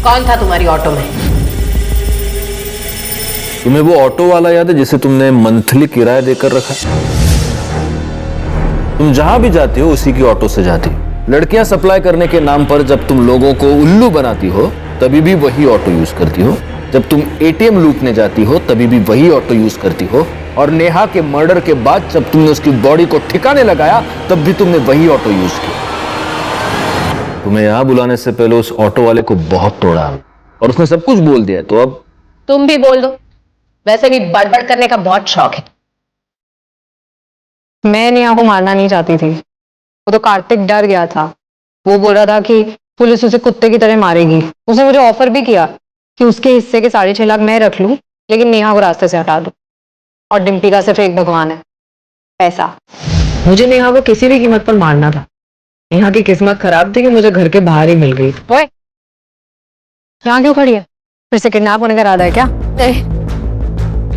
Speaker 10: कौन था तुम्हारी ऑटो में?
Speaker 11: तुम्हें वो ऑटो वाला याद है जिसे तुमने मंथली किराया देकर रखा? तुम जहां भी जाती हो उसी की ऑटो से जाती हो। लड़कियां सप्लाई करने के नाम पर जब तुम लोगों को उल्लू बनाती हो तभी भी वही ऑटो यूज करती हो। जब तुम एटीएम लूटने जाती हो तभी भी वही ऑटो यूज करती हो। और नेहा के मर्डर के बाद जब तुमने उसकी बॉडी को ठिकाने लगाया तब भी तुमने वही ऑटो यूज किया। तुम्हें यहां बुलाने से पहले उस ऑटो वाले को बहुत तोड़ा और उसने सब कुछ बोल दिया, तो अब
Speaker 10: तुम भी बोल दो, वैसे भी बड़बड़ करने का बहुत शौक है।
Speaker 8: मैं नेहा को मारना नहीं चाहती थी, वो तो कार्तिक डर गया था। वो बोल रहा था कि पुलिस उसे कुत्ते की तरह मारेगी। उसने मुझे ऑफर भी किया कि उसके हिस्से के 6.5 लाख मैं रख लूं, लेकिन नेहा को रास्ते से हटा दूं। और डिम्पी का सिर्फ एक भगवान है, पैसा। मुझे नेहा को किसी भी कीमत पर मारना था। नेहा की किस्मत खराब थी कि मुझे घर के बाहर ही मिल गई। ओए, यहाँ क्यों खड़ी है? फिर से किडनैप होने का इरादा है क्या?
Speaker 5: नहीं,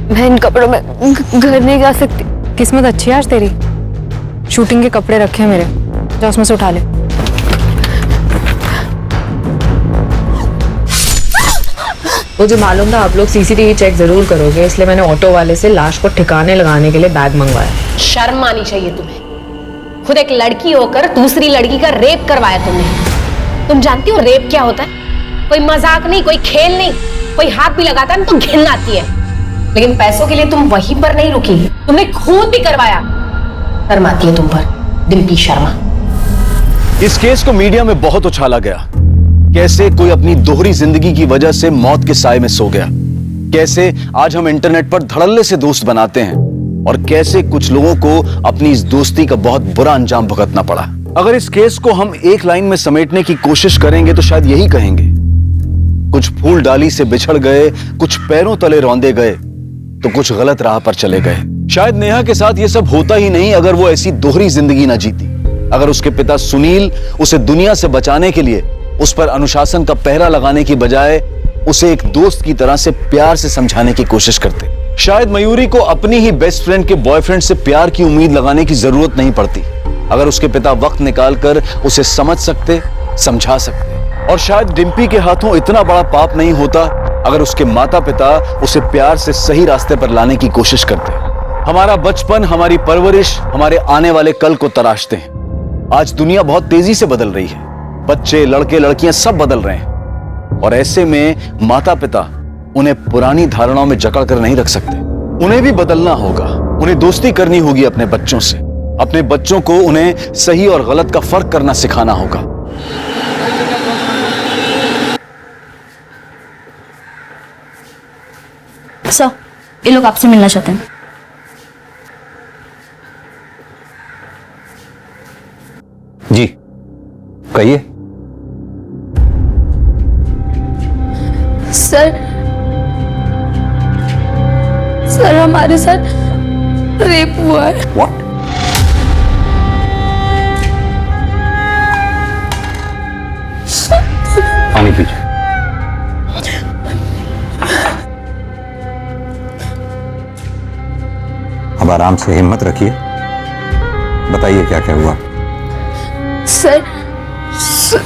Speaker 5: मैं इन कपड़ों में घर नहीं जा सकती।
Speaker 8: किस्मत अच्छी है आज तेरी। शूटिंग के कपड़े रखे हैं मेरे, जा उसमें से उठा ले। मुझे मालूम था आप लोग सीसीटीवी चेक जरूर करोगे, इसलिए मैंने ऑटो वाले से लाश को ठिकाने लगाने के लिए बैग मंगवाया।
Speaker 10: शर्म आनी चाहिए तुम्हें। खुद एक लड़की होकर दूसरी लड़की का रेप करवाया तुमने। तुम जानती हो रेप क्या होता है? कोई मजाक नहीं, कोई खेल नहीं। कोई हाथ भी लगाता है तो घिन आती है। लेकिन पैसों के लिए तुम वहीं पर नहीं रुकी, तुमने खून भी करवाया। शर्म आती है तुम पर, डिम्पी शर्मा।
Speaker 1: इस केस को मीडिया में बहुत उछाला गया। कैसे कोई अपनी दोहरी जिंदगी की वजह से मौत के साए में सो गया, कैसे आज हम इंटरनेट पर धड़ल्ले से दोस्त बनाते हैं, और कैसे कुछ लोगों को अपनी इस दोस्ती का बहुत बुरा अंजाम भुगतना पड़ा। अगर इस केस को हम एक लाइन में समेटने की कोशिश करेंगे तो शायद यही कहेंगे, कुछ फूल डाली से बिछड़ गए, कुछ पैरों तले रौंदे गए, तो कुछ गलत राह पर चले गए। शायद नेहा के साथ ये सब होता ही नहीं अगर वो ऐसी दोहरी जिंदगी ना जीती, अगर उसके पिता सुनील उसे दुनिया से बचाने के लिए उस पर अनुशासन का पहरा लगाने की बजाय उसे एक दोस्त की तरह से प्यार से समझाने की कोशिश करते। शायद मयूरी को अपनी ही बेस्ट फ्रेंड के बॉयफ्रेंड से प्यार की उम्मीद लगाने की जरूरत नहीं पड़ती, अगर उसके पिता वक्त निकालकर उसे समझ सकते, समझा सकते। और शायद डिम्पी के हाथों इतना बड़ा पाप नहीं होता अगर उसके माता पिता उसे प्यार से सही रास्ते पर लाने की कोशिश करते। हमारा बचपन, हमारी परवरिश हमारे आने वाले कल को तराशते हैं। आज दुनिया बहुत तेजी से बदल रही है, बच्चे, लड़के, लड़कियां सब बदल रहे हैं, और ऐसे में माता पिता उन्हें पुरानी धारणाओं में जकड़ कर नहीं रख सकते। उन्हें भी बदलना होगा, उन्हें दोस्ती करनी होगी अपने बच्चों से। अपने बच्चों को उन्हें सही और गलत का फर्क करना सिखाना होगा।
Speaker 17: सर, ये लोग आपसे मिलना चाहते हैं।
Speaker 13: जी कहिए।
Speaker 5: सर हमारे साथ रेप हुआ है।
Speaker 13: व्हाट? पानी पीजिए। अब आराम से हिम्मत रखिए, बताइए क्या क्या हुआ।
Speaker 5: सर,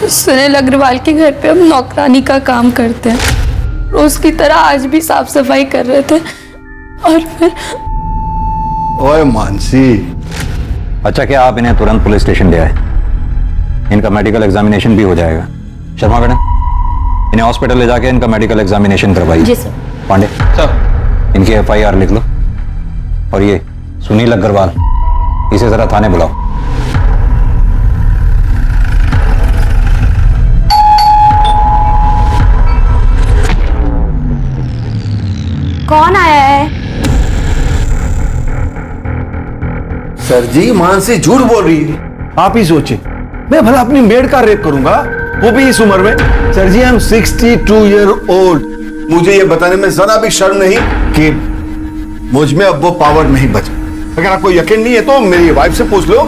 Speaker 5: सुनील अग्रवाल के घर पे हम नौकरानी का काम करते हैं। रोज की तरह आज भी साफ सफाई कर रहे थे और फिर।
Speaker 15: ओए मानसी।
Speaker 13: अच्छा, क्या आप इन्हें तुरंत पुलिस स्टेशन ले आए? इनका मेडिकल एग्जामिनेशन भी हो जाएगा। शर्मा मैडम, इन्हें हॉस्पिटल ले जाके इनका मेडिकल एग्जामिनेशन करवाइए।
Speaker 17: जी सर।
Speaker 13: पांडे सर, इनकी FIR लिख लो। और ये सुनील अग्रवाल, इसे जरा थाने बुलाओ।
Speaker 17: कौन आया है?
Speaker 18: सर जी, मानसी झूठ बोल रही है। आप ही सोचे, मैं भला अपनी मेड का रेप करूंगा, वो भी इस उम्र में। Sir ji, I am 62 year old. मुझे ये बताने में जरा भी शर्म नहीं कि मुझ में अब वो पावर नहीं बचा। अगर आपको यकीन नहीं है तो मेरी वाइफ से पूछ लो।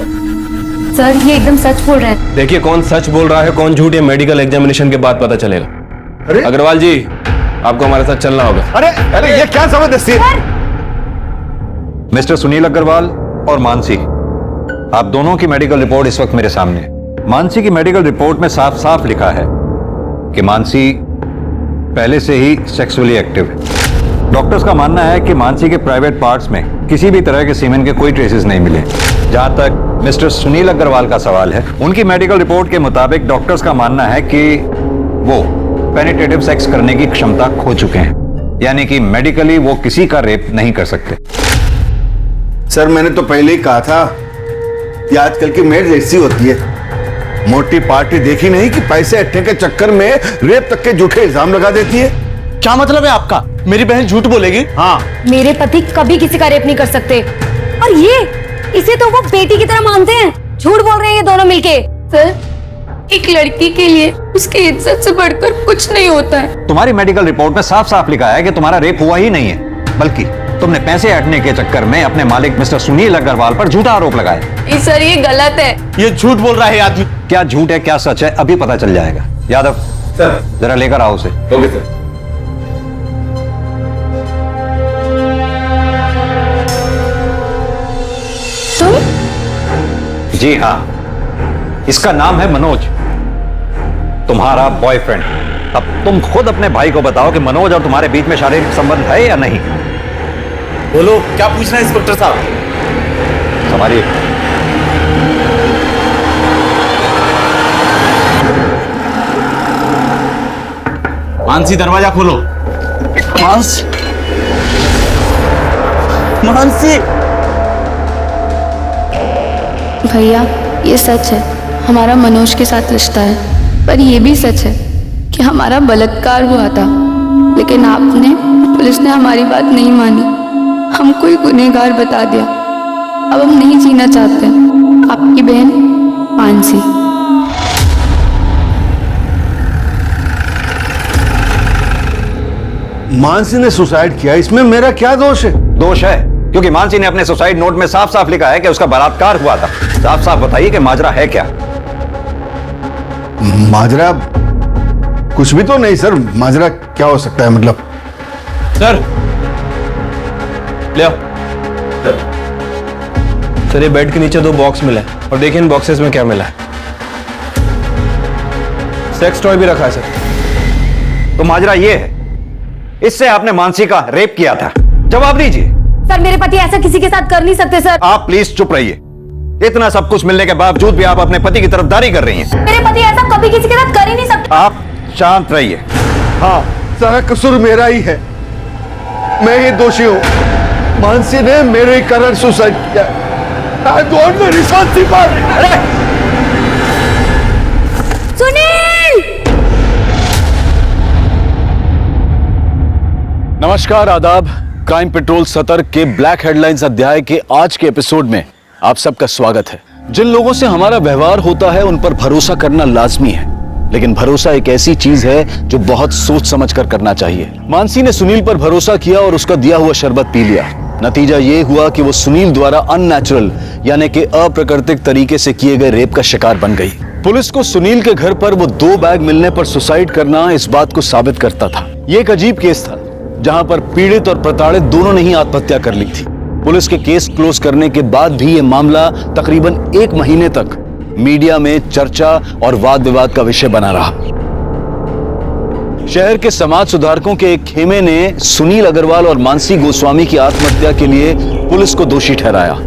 Speaker 17: सर, ये एकदम सच बोल रहे हैं।
Speaker 11: देखिए, कौन सच बोल रहा है कौन झूठ, ये मेडिकल एग्जामिनेशन के बाद पता चलेगा।
Speaker 18: अरे
Speaker 11: अग्रवाल जी, आपको हमारे साथ चलना होगा।
Speaker 18: अरे ये क्या जबरदस्ती है?
Speaker 13: मिस्टर सुनील अग्रवाल और मानसी, आप दोनों की मेडिकल रिपोर्ट इस वक्त मेरे सामने है। मानसी की मेडिकल रिपोर्ट में साफ साफ लिखा है कि मानसी पहले से ही सेक्सुअली एक्टिव है। डॉक्टर्स का मानना है कि मानसी के प्राइवेट पार्ट्स में किसी भी तरह के सीमेन के कोई ट्रेसेस नहीं मिले। जहां तक मिस्टर सुनील अग्रवाल का सवाल है, उनकी मेडिकल रिपोर्ट के मुताबिक डॉक्टर्स का मानना है कि वो पेनिट्रेटिव सेक्स करने की क्षमता खो चुके हैं, यानी कि मेडिकली वो किसी का रेप नहीं कर सकते।
Speaker 18: सर, मैंने तो पहले ही कहा था, ये आजकल की मेड ऐसी होती है, मोटी पार्टी देखी नहीं कि पैसे अट्ठे के चक्कर में रेप तक के झूठे इल्जाम लगा देती है।
Speaker 7: क्या मतलब है आपका? मेरी बहन झूठ बोलेगी?
Speaker 18: हाँ।
Speaker 17: मेरे पति कभी किसी का रेप नहीं कर सकते, और ये इसे तो वो बेटी की तरह मानते हैं। झूठ बोल रहे हैं ये दोनों मिलके।
Speaker 5: सर, एक लड़की के लिए उसकी इज्जत से बढ़कर कुछ नहीं होता है।
Speaker 13: तुम्हारी मेडिकल रिपोर्ट में साफ साफ लिखा है कि तुम्हारा रेप हुआ ही नहीं है, बल्कि तुमने पैसे हटने के चक्कर में अपने मालिक मिस्टर सुनील अग्रवाल पर झूठा आरोप लगाया।
Speaker 5: सर, ये गलत है।
Speaker 7: ये झूठ बोल रहा है आदमी।
Speaker 13: क्या झूठ है क्या सच है अभी पता चल जाएगा। यादव,
Speaker 11: सर
Speaker 19: जरा लेकर आओ उसे।
Speaker 11: Okay sir.
Speaker 19: जी हाँ, इसका नाम है मनोज, तुम्हारा बॉयफ्रेंड। अब तुम खुद अपने भाई को बताओ कि मनोज और तुम्हारे बीच में शारीरिक संबंध है या नहीं।
Speaker 7: बोलो, क्या पूछना है इंस्पेक्टर साहब?
Speaker 19: संभालिए।
Speaker 7: मानसी, दरवाजा खोलो। मानसी।
Speaker 5: भैया, ये सच है, हमारा मनोज के साथ रिश्ता है, पर ये भी सच है कि हमारा बलात्कार हुआ था, लेकिन आपने, पुलिस ने हमारी बात नहीं मानी, हमको ही गुनहगार बता दिया। अब हम नहीं जीना चाहते। आपकी बहन मानसी।
Speaker 18: मानसी ने सुसाइड किया, इसमें मेरा क्या दोष है?
Speaker 19: दोष है, क्योंकि मानसी ने अपने सुसाइड नोट में साफ साफ लिखा है कि उसका बलात्कार हुआ था। साफ साफ बताइए कि माजरा है क्या?
Speaker 18: माजरा कुछ भी तो नहीं सर। माजरा क्या हो सकता है मतलब?
Speaker 13: सर ले आओ। सर ये बेड के नीचे 2 बॉक्स मिले और देखिए इन बॉक्सेस में क्या मिला है। सेक्स टॉय भी रखा है सर।
Speaker 19: तो माजरा ये है, इससे आपने मानसी का रेप किया था। जवाब दीजिए।
Speaker 17: सर मेरे पति ऐसा किसी के साथ कर नहीं सकते सर।
Speaker 19: आप प्लीज चुप रहिए। इतना सब कुछ मिलने के बावजूद भी आप अपने पति की तरफदारी कर रही हैं।
Speaker 17: मेरे पति ऐसा कभी किसी के साथ कर ही नहीं सकते।
Speaker 19: आप शांत रहिए।
Speaker 18: हाँ, सारा कसूर मेरा ही है, मैं ही दोषी हूँ। मानसी ने मेरे कारण सुसाइड किया। I don't know responsible।
Speaker 17: Sunil!
Speaker 1: नमस्कार, आदाब। क्राइम पेट्रोल सतर्क के ब्लैक हेडलाइंस अध्याय के आज के एपिसोड में आप सबका स्वागत है। जिन लोगों से हमारा व्यवहार होता है उन पर भरोसा करना लाजमी है, लेकिन भरोसा एक ऐसी चीज है जो बहुत सोच समझ कर करना चाहिए। मानसी ने सुनील पर भरोसा किया और उसका दिया हुआ शरबत पी लिया। नतीजा ये हुआ कि वो सुनील द्वारा अननेचुरल यानी कि अप्राकृतिक तरीके से किए गए रेप का शिकार बन गई। पुलिस को सुनील के घर पर वो 2 बैग मिलने पर सुसाइड करना इस बात को साबित करता था। ये एक अजीब केस था जहां पर पीड़ित और प्रताड़ित दोनों ने ही आत्महत्या कर ली थी। पुलिस के केस क्लोज करने के बाद भी ये मामला तकरीबन 1 महीने तक मीडिया में चर्चा और वाद विवाद का विषय बना रहा। शहर के समाज सुधारकों के एक खेमे ने सुनील अग्रवाल और मानसी गोस्वामी की आत्महत्या के लिए पुलिस को दोषी ठहराया,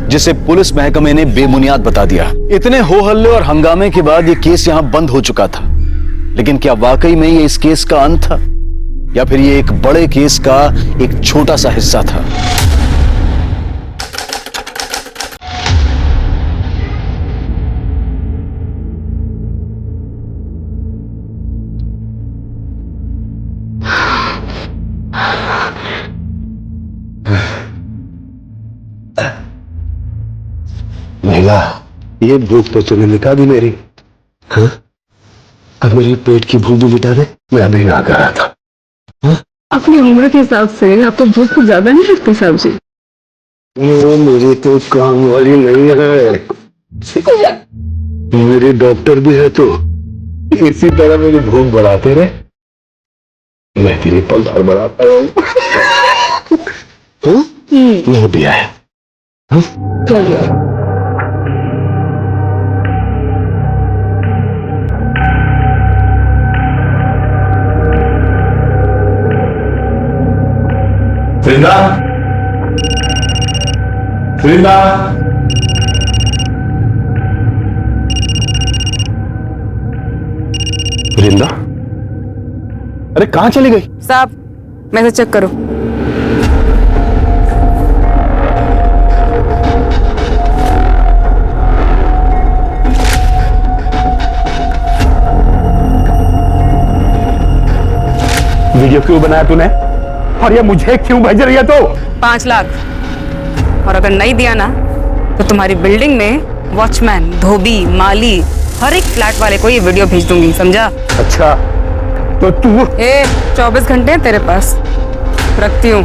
Speaker 1: जिसे पुलिस महकमे ने बेबुनियाद बता दिया। इतने हो हल्ले और हंगामे के बाद यह केस यहां बंद हो चुका था, लेकिन क्या वाकई में ये इस केस का अंत था या फिर ये एक बड़े केस का एक छोटा सा हिस्सा था?
Speaker 18: महिला, ये भूख तो तूने मिटा दी मेरी। हाँ? अब मेरी पेट की भूख भी मिटा दे। मैं अभी ना कर रहा था। हाँ?
Speaker 20: अपनी उम्र के हिसाब से आपको भूख कुछ ज्यादा नहीं लगती साहब जी?
Speaker 18: वो मेरी तो काम वाली नहीं है, मेरी डॉक्टर भी है, तो इसी तरह मेरी भूख बढ़ाते रहे, मैं तेरी पगार बढ़ाता रहूं। मैं भी आया। हाँ?
Speaker 7: वृंदा, वृंदा,
Speaker 1: वृंदा, अरे कहां चली गई?
Speaker 2: साहब मैसेज चेक करो।
Speaker 7: वीडियो क्यों बनाया तूने? और ये मुझे क्यों भेज रही है तो?
Speaker 2: 5 लाख, और अगर नहीं दिया ना तो तुम्हारी बिल्डिंग में वॉचमैन, धोबी, माली, हर एक फ्लैट वाले को ये वीडियो भेज दूंगी, समझा?
Speaker 7: अच्छा, तो तू
Speaker 2: 24 घंटे हैं तेरे पास, रखती हूँ।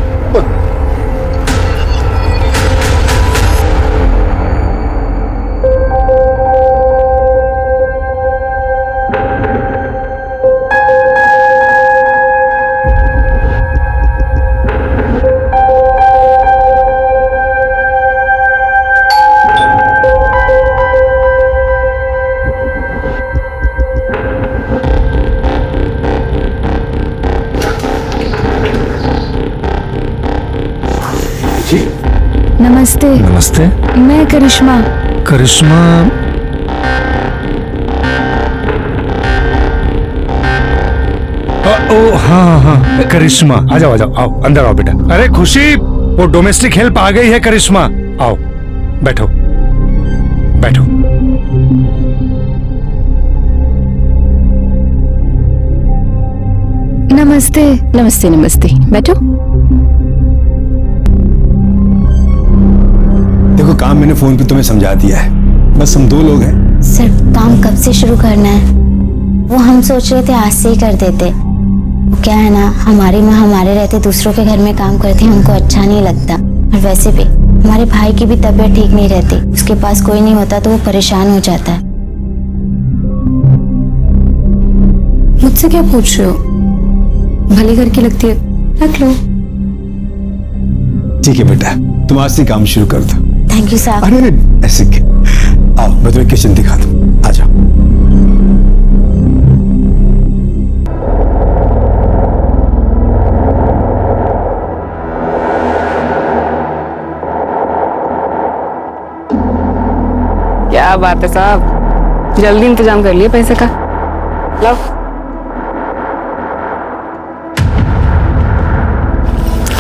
Speaker 21: नमस्ते।
Speaker 20: नमस्ते।
Speaker 21: मैं करिश्मा।
Speaker 20: करिश्मा, ओ हाँ हाँ करिश्मा, आ जाओ आओ, अंदर आओ बेटा। अरे खुशी, वो डोमेस्टिक हेल्प आ गई है करिश्मा, आओ बैठो बैठो।
Speaker 21: नमस्ते।
Speaker 22: नमस्ते नमस्ते, बैठो।
Speaker 15: देखो काम मैंने फोन पे तुम्हें समझा दिया है, बस हम 2 लोग हैं।
Speaker 23: सर काम कब से शुरू करना है? वो हम सोच रहे थे आज से ही कर देते। वो क्या है ना, हमारी माँ हमारे रहते दूसरों के घर में काम करती है, हमको अच्छा नहीं लगता। और वैसे भी हमारे भाई की भी तबीयत ठीक नहीं रहती, उसके पास कोई नहीं होता तो वो परेशान हो जाता है।
Speaker 21: मुझसे क्या पूछ रहे हो? भली घर की लगती है, रख लो।
Speaker 15: ठीक है बेटा, तुम आज से काम शुरू कर दो।
Speaker 23: थैंक यू साहब।
Speaker 15: अरे ऐसे क्या, आओ मैं तुम्हें किचन दिखा दूं, आ जाओ।
Speaker 21: क्या बात है साहब, जल्दी इंतजाम कर लिए पैसे का। लो।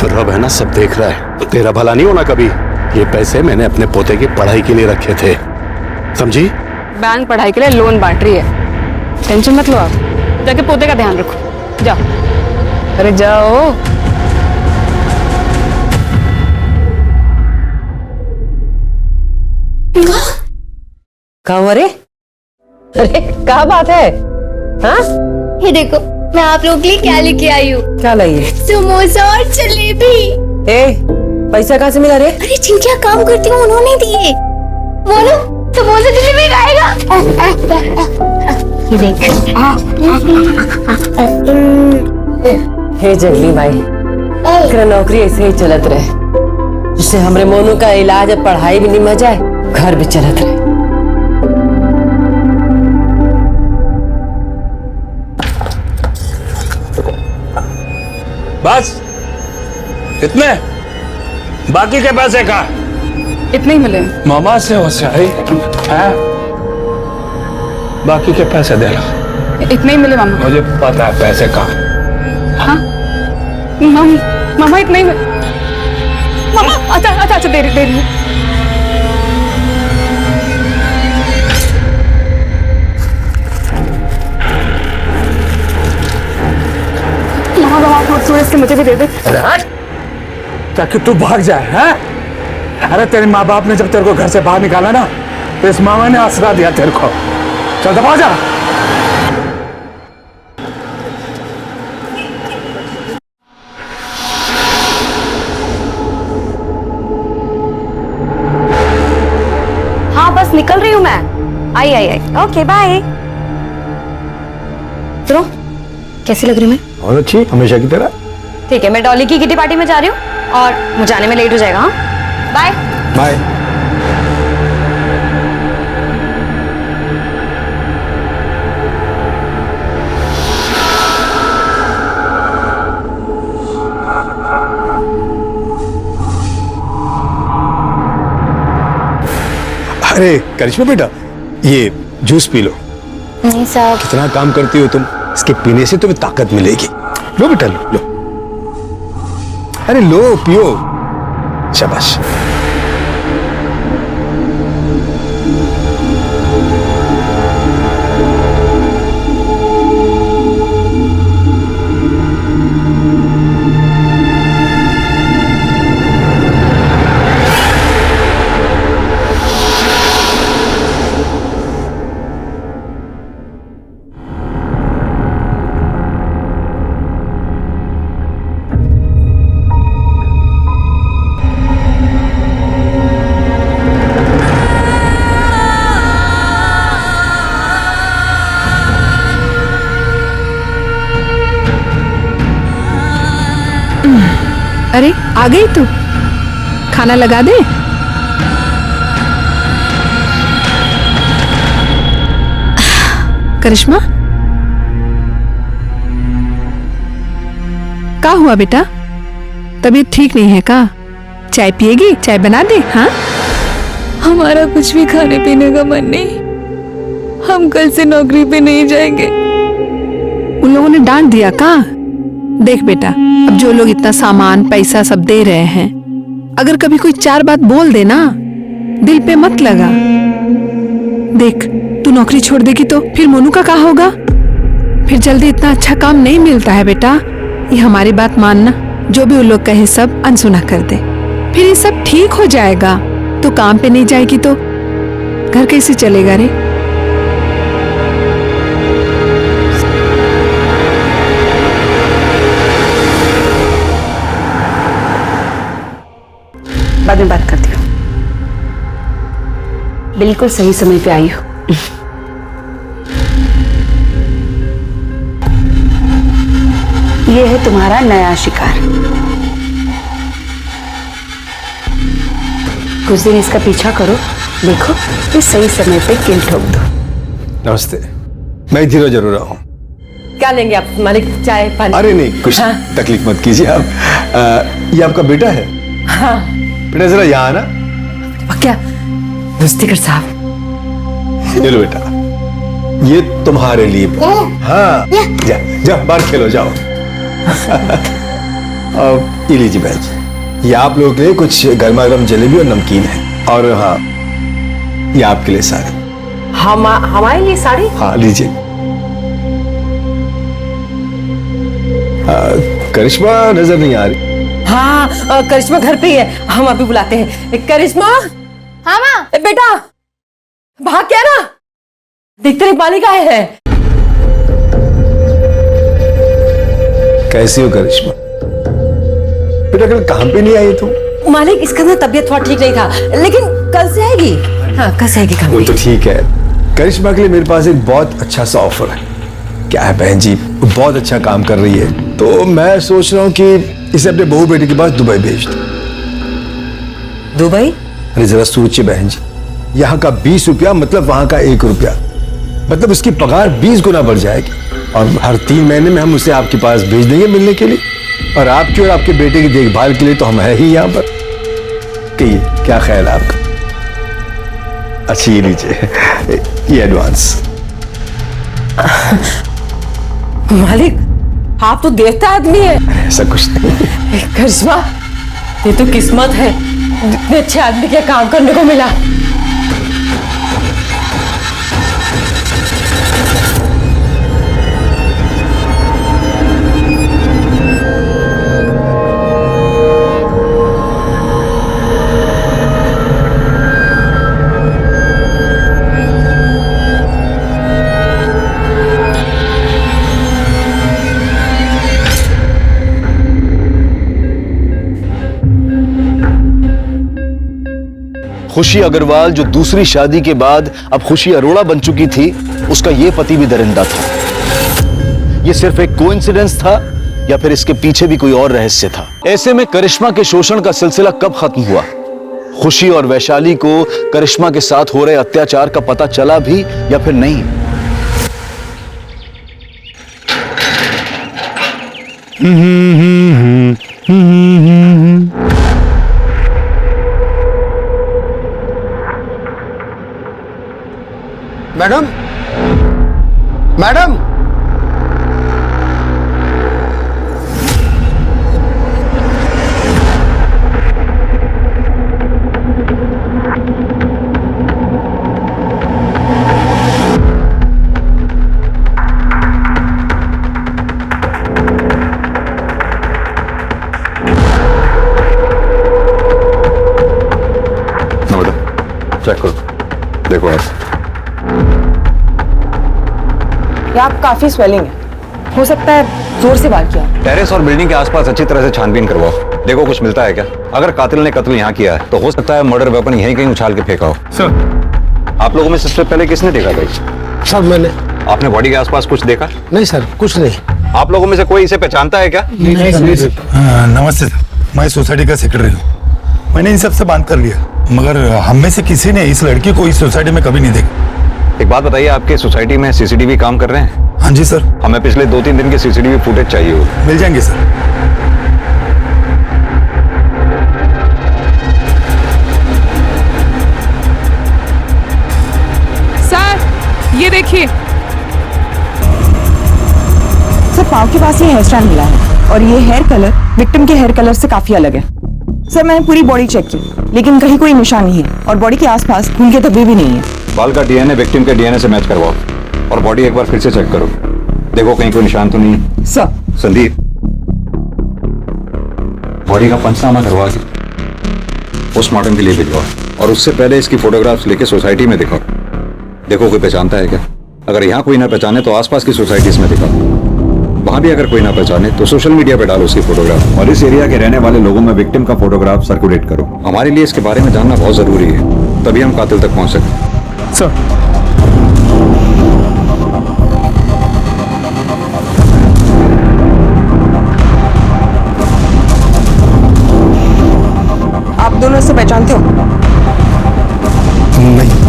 Speaker 24: रब है ना, सब देख रहा है, तो तेरा भला नहीं होना कभी। ये पैसे मैंने अपने पोते की पढ़ाई के लिए रखे थे, समझी?
Speaker 21: बैंक पढ़ाई के लिए लोन बांट रही है, टेंशन मत लो आप। जाके पोते का ध्यान रखो, जाओ। अरे जाओ।
Speaker 2: कहाँ? अरे क्या बात है? हाँ?
Speaker 23: ये देखो मैं आप लोगों के लिए क्या लेके आई हूँ।
Speaker 2: क्या लाई है?
Speaker 23: समोसा और जलेबी।
Speaker 2: पैसा कहाँ से मिला रे?
Speaker 23: अरे जिनके काम करती हूँ उन्होंने दिए। बोलो समोसा जलेबी खाएगा? ये देख।
Speaker 2: हे जगली भाई, तेरा नौकरी ऐसे ही चलत रहे, जिससे हमरे मोनू का इलाज और पढ़ाई भी निमह जाए, घर भी चलत रहे।
Speaker 20: बस इतने, बाकी के पैसे का
Speaker 21: इतने ही मिले
Speaker 20: मामा से हो सही है, बाकी के पैसे देना।
Speaker 21: इतने ही मिले मामा।
Speaker 20: मुझे पता है पैसे का।
Speaker 21: हाँ मामा इतने ही मामा। अच्छा दे रही हूँ। इसके मुझे भी दे दे।
Speaker 20: ताकि तू भाग जाए हैं? अरे तेरे माँ बाप ने जब तेरे को घर से बाहर निकाला ना, तो इस मामा ने आसरा दिया तेरे को। चल दबा जा।
Speaker 17: हाँ बस निकल रही हूँ मैं। आई। Okay bye. सुनो, कैसी लग रही हूँ मैं?
Speaker 20: और अच्छी, हमेशा की तरह।
Speaker 17: ठीक है, मैं डॉली की किटी पार्टी में जा रही हूँ और मुझे आने में लेट हो जाएगा। हाँ बाय
Speaker 20: बाय।
Speaker 15: अरे करिश्मा बेटा, ये जूस पी लो।
Speaker 23: नहीं साहब।
Speaker 15: कितना काम करती हो तुम, इसके पीने से तुम्हें ताकत मिलेगी। लो बेटा लो। अरे लो, पियो। शाबाश।
Speaker 21: अरे आ गई तू, खाना लगा दे। करिश्मा, क्या हुआ बेटा? तबीयत ठीक नहीं है का? चाय पिएगी? चाय बना दे? हाँ,
Speaker 5: हमारा कुछ भी खाने पीने का मन नहीं, हम कल से नौकरी पे नहीं जाएंगे।
Speaker 21: उन लोगों ने डांट दिया का? देख बेटा, अब जो लोग इतना सामान पैसा सब दे रहे हैं, अगर कभी कोई 4 बात बोल दे ना, दिल पे मत लगा। देख, तू नौकरी छोड़ देगी तो फिर मोनू का क्या होगा? फिर जल्दी इतना अच्छा काम नहीं मिलता है बेटा। ये हमारी बात मानना, जो भी उन लोग कहे सब अनसुना कर दे, फिर ये सब ठीक हो जाएगा। तो काम पे नहीं जाएगी तो घर कैसे चलेगा रे? बाद में बात करती हूँ। बिल्कुल सही समय पे आई हो। ये है तुम्हारा नया शिकार। कुछ दिन इसका पीछा करो, देखो ये सही समय पे किल ठोक दो।
Speaker 18: नमस्ते, मैं धीरो जरूर हूँ।
Speaker 10: क्या लेंगे आप मालिक? चाय पानी?
Speaker 18: अरे नहीं, कुछ तकलीफ मत कीजिए आप। ये आपका बेटा है?
Speaker 10: हाँ।
Speaker 18: बेटा जरा यहाँ आना।
Speaker 10: क्या मुस्तिकर साहब?
Speaker 18: ये लो बेटा, ये तुम्हारे लिए। हाँ, जा बाहर खेलो, जाओ। अब ये लीजिए बैच, ये आप लोगों के लिए कुछ गर्मा गर्म जलेबी और नमकीन है। और हाँ, ये आपके लिए साड़ी।
Speaker 10: हमारे लिए साड़ी?
Speaker 18: हाँ लीजिए। करिश्मा नजर नहीं आ रही।
Speaker 10: हाँ, करिश्मा घर पे ही है, हम अभी बुलाते हैं। करिश्मा।
Speaker 17: हाँ माँ।
Speaker 10: बेटा भाग क्या ना, देखते नहीं मालिक आए हैं।
Speaker 18: कैसी हो करिश्मा? बेटा कल काम पे नहीं आई तुम?
Speaker 10: मालिक इसका ना तबीयत थोड़ा ठीक नहीं था, लेकिन कल से आएगी। हाँ, कल से आएगी काम पे।
Speaker 18: वो तो ठीक है। करिश्मा के लिए मेरे पास एक बहुत अच्छा सा ऑफर है। क्या है बहन जी, वो बहुत अच्छा काम कर रही है, तो मैं सोच रहा हूँ कि इसे अपने बहू बेटे के पास दुबई भेज दूं।
Speaker 10: दुबई?
Speaker 18: अरे जरा सोचिए बहन जी, यहाँ का 20 रुपया मतलब वहां का 1 रुपया, मतलब इसकी पगार 20 गुना बढ़ जाएगी। और हर 3 महीने में हम उसे आपके पास भेज देंगे मिलने के लिए, और आपकी और आपके बेटे की देखभाल के लिए तो हम है ही यहाँ पर। कहिए क्या ख्याल है आपका? अच्छा ये लीजिए, ये एडवांस।
Speaker 10: मालिक आप तो देवता आदमी है।
Speaker 18: ऐसा कुछ नहीं।
Speaker 10: करिश्मा, ये तो किस्मत है, इतने अच्छे आदमी के काम करने को मिला।
Speaker 1: खुशी अग्रवाल जो दूसरी शादी के बाद अब खुशी अरोड़ा बन चुकी थी, उसका यह पति भी दरिंदा था। यह सिर्फ एक कोइंसिडेंस था या फिर इसके पीछे भी कोई और रहस्य था? ऐसे में करिश्मा के शोषण का सिलसिला कब खत्म हुआ? खुशी और वैशाली को करिश्मा के साथ हो रहे अत्याचार का पता चला भी या फिर नहीं?
Speaker 18: मैडम, मैडम,
Speaker 19: चेक करो, देखो आप।
Speaker 2: या आप काफी स्वेलिंग है, हो सकता है जोर से वार किया।
Speaker 19: टेरेस और बिल्डिंग के आसपास अच्छी तरह से छानबीन करवाओ, देखो कुछ मिलता है क्या। अगर कातिल ने कत्ल यहाँ किया है तो हो सकता है मर्डर वेपन यहीं कहीं उछाल के फेंका हो।
Speaker 14: सर,
Speaker 19: आप लोगों में सबसे पहले किसने देखा भाई?
Speaker 14: सर मैंने।
Speaker 19: आपने बॉडी के आसपास कुछ देखा?
Speaker 14: नहीं सर, कुछ नहीं।
Speaker 19: आप लोगों में से कोई इसे पहचानता है क्या?
Speaker 14: नहीं सर।
Speaker 4: नमस्ते सर, मैं सोसाइटी का सेक्रेटरी हूँ। मैंने इन सबसे बात कर लिया, मगर हम में से किसी ने इस लड़की को इस सोसाइटी में कभी नहीं देखा।
Speaker 19: एक बात बताइए, आपके सोसाइटी में सीसीटीवी काम कर रहे हैं?
Speaker 4: हाँ जी सर।
Speaker 19: हमें पिछले 2-3 दिन के सीसीटीवी फुटेज चाहिए हो।
Speaker 4: मिल जाएंगे सर।
Speaker 21: देखिए।
Speaker 6: सर पाँव के पास ये हेयर स्टाइल मिला है और ये हेयर कलर विक्टिम के हेयर कलर से काफी अलग है। सर मैंने पूरी बॉडी चेक की लेकिन कहीं कोई निशान नहीं है और बॉडी के आसपास खून के धब्बे भी नहीं है।
Speaker 19: बाल का डीएनए विक्टिम के डीएनए से मैच करवाओ और बॉडी एक बार फिर से चेक करो, देखो कहीं कोई निशान तो नहीं।
Speaker 6: सर
Speaker 19: संदीप, बॉडी का पंचनामा करवा के पोस्टमार्टम के लिए भिजवाओ और उससे पहले इसकी फोटोग्राफ्स लेके सोसाइटी में दिखाओ, देखो कोई पहचानता है क्या। अगर यहाँ कोई ना पहचाने तो आसपास की सोसाइटीज में दिखाओ, वहां भी अगर कोई ना पहचाने तो सोशल मीडिया पे डालो उसकी फोटोग्राफ और इस एरिया के रहने वाले लोगों में विक्टिम का फोटोग्राफ सर्कुलेट करो। हमारे लिए इसके बारे में जानना बहुत जरूरी है, तभी हम कातिल तक पहुंच सकते।
Speaker 6: सर आप दोनों इसे पहचानते हो?
Speaker 4: नहीं।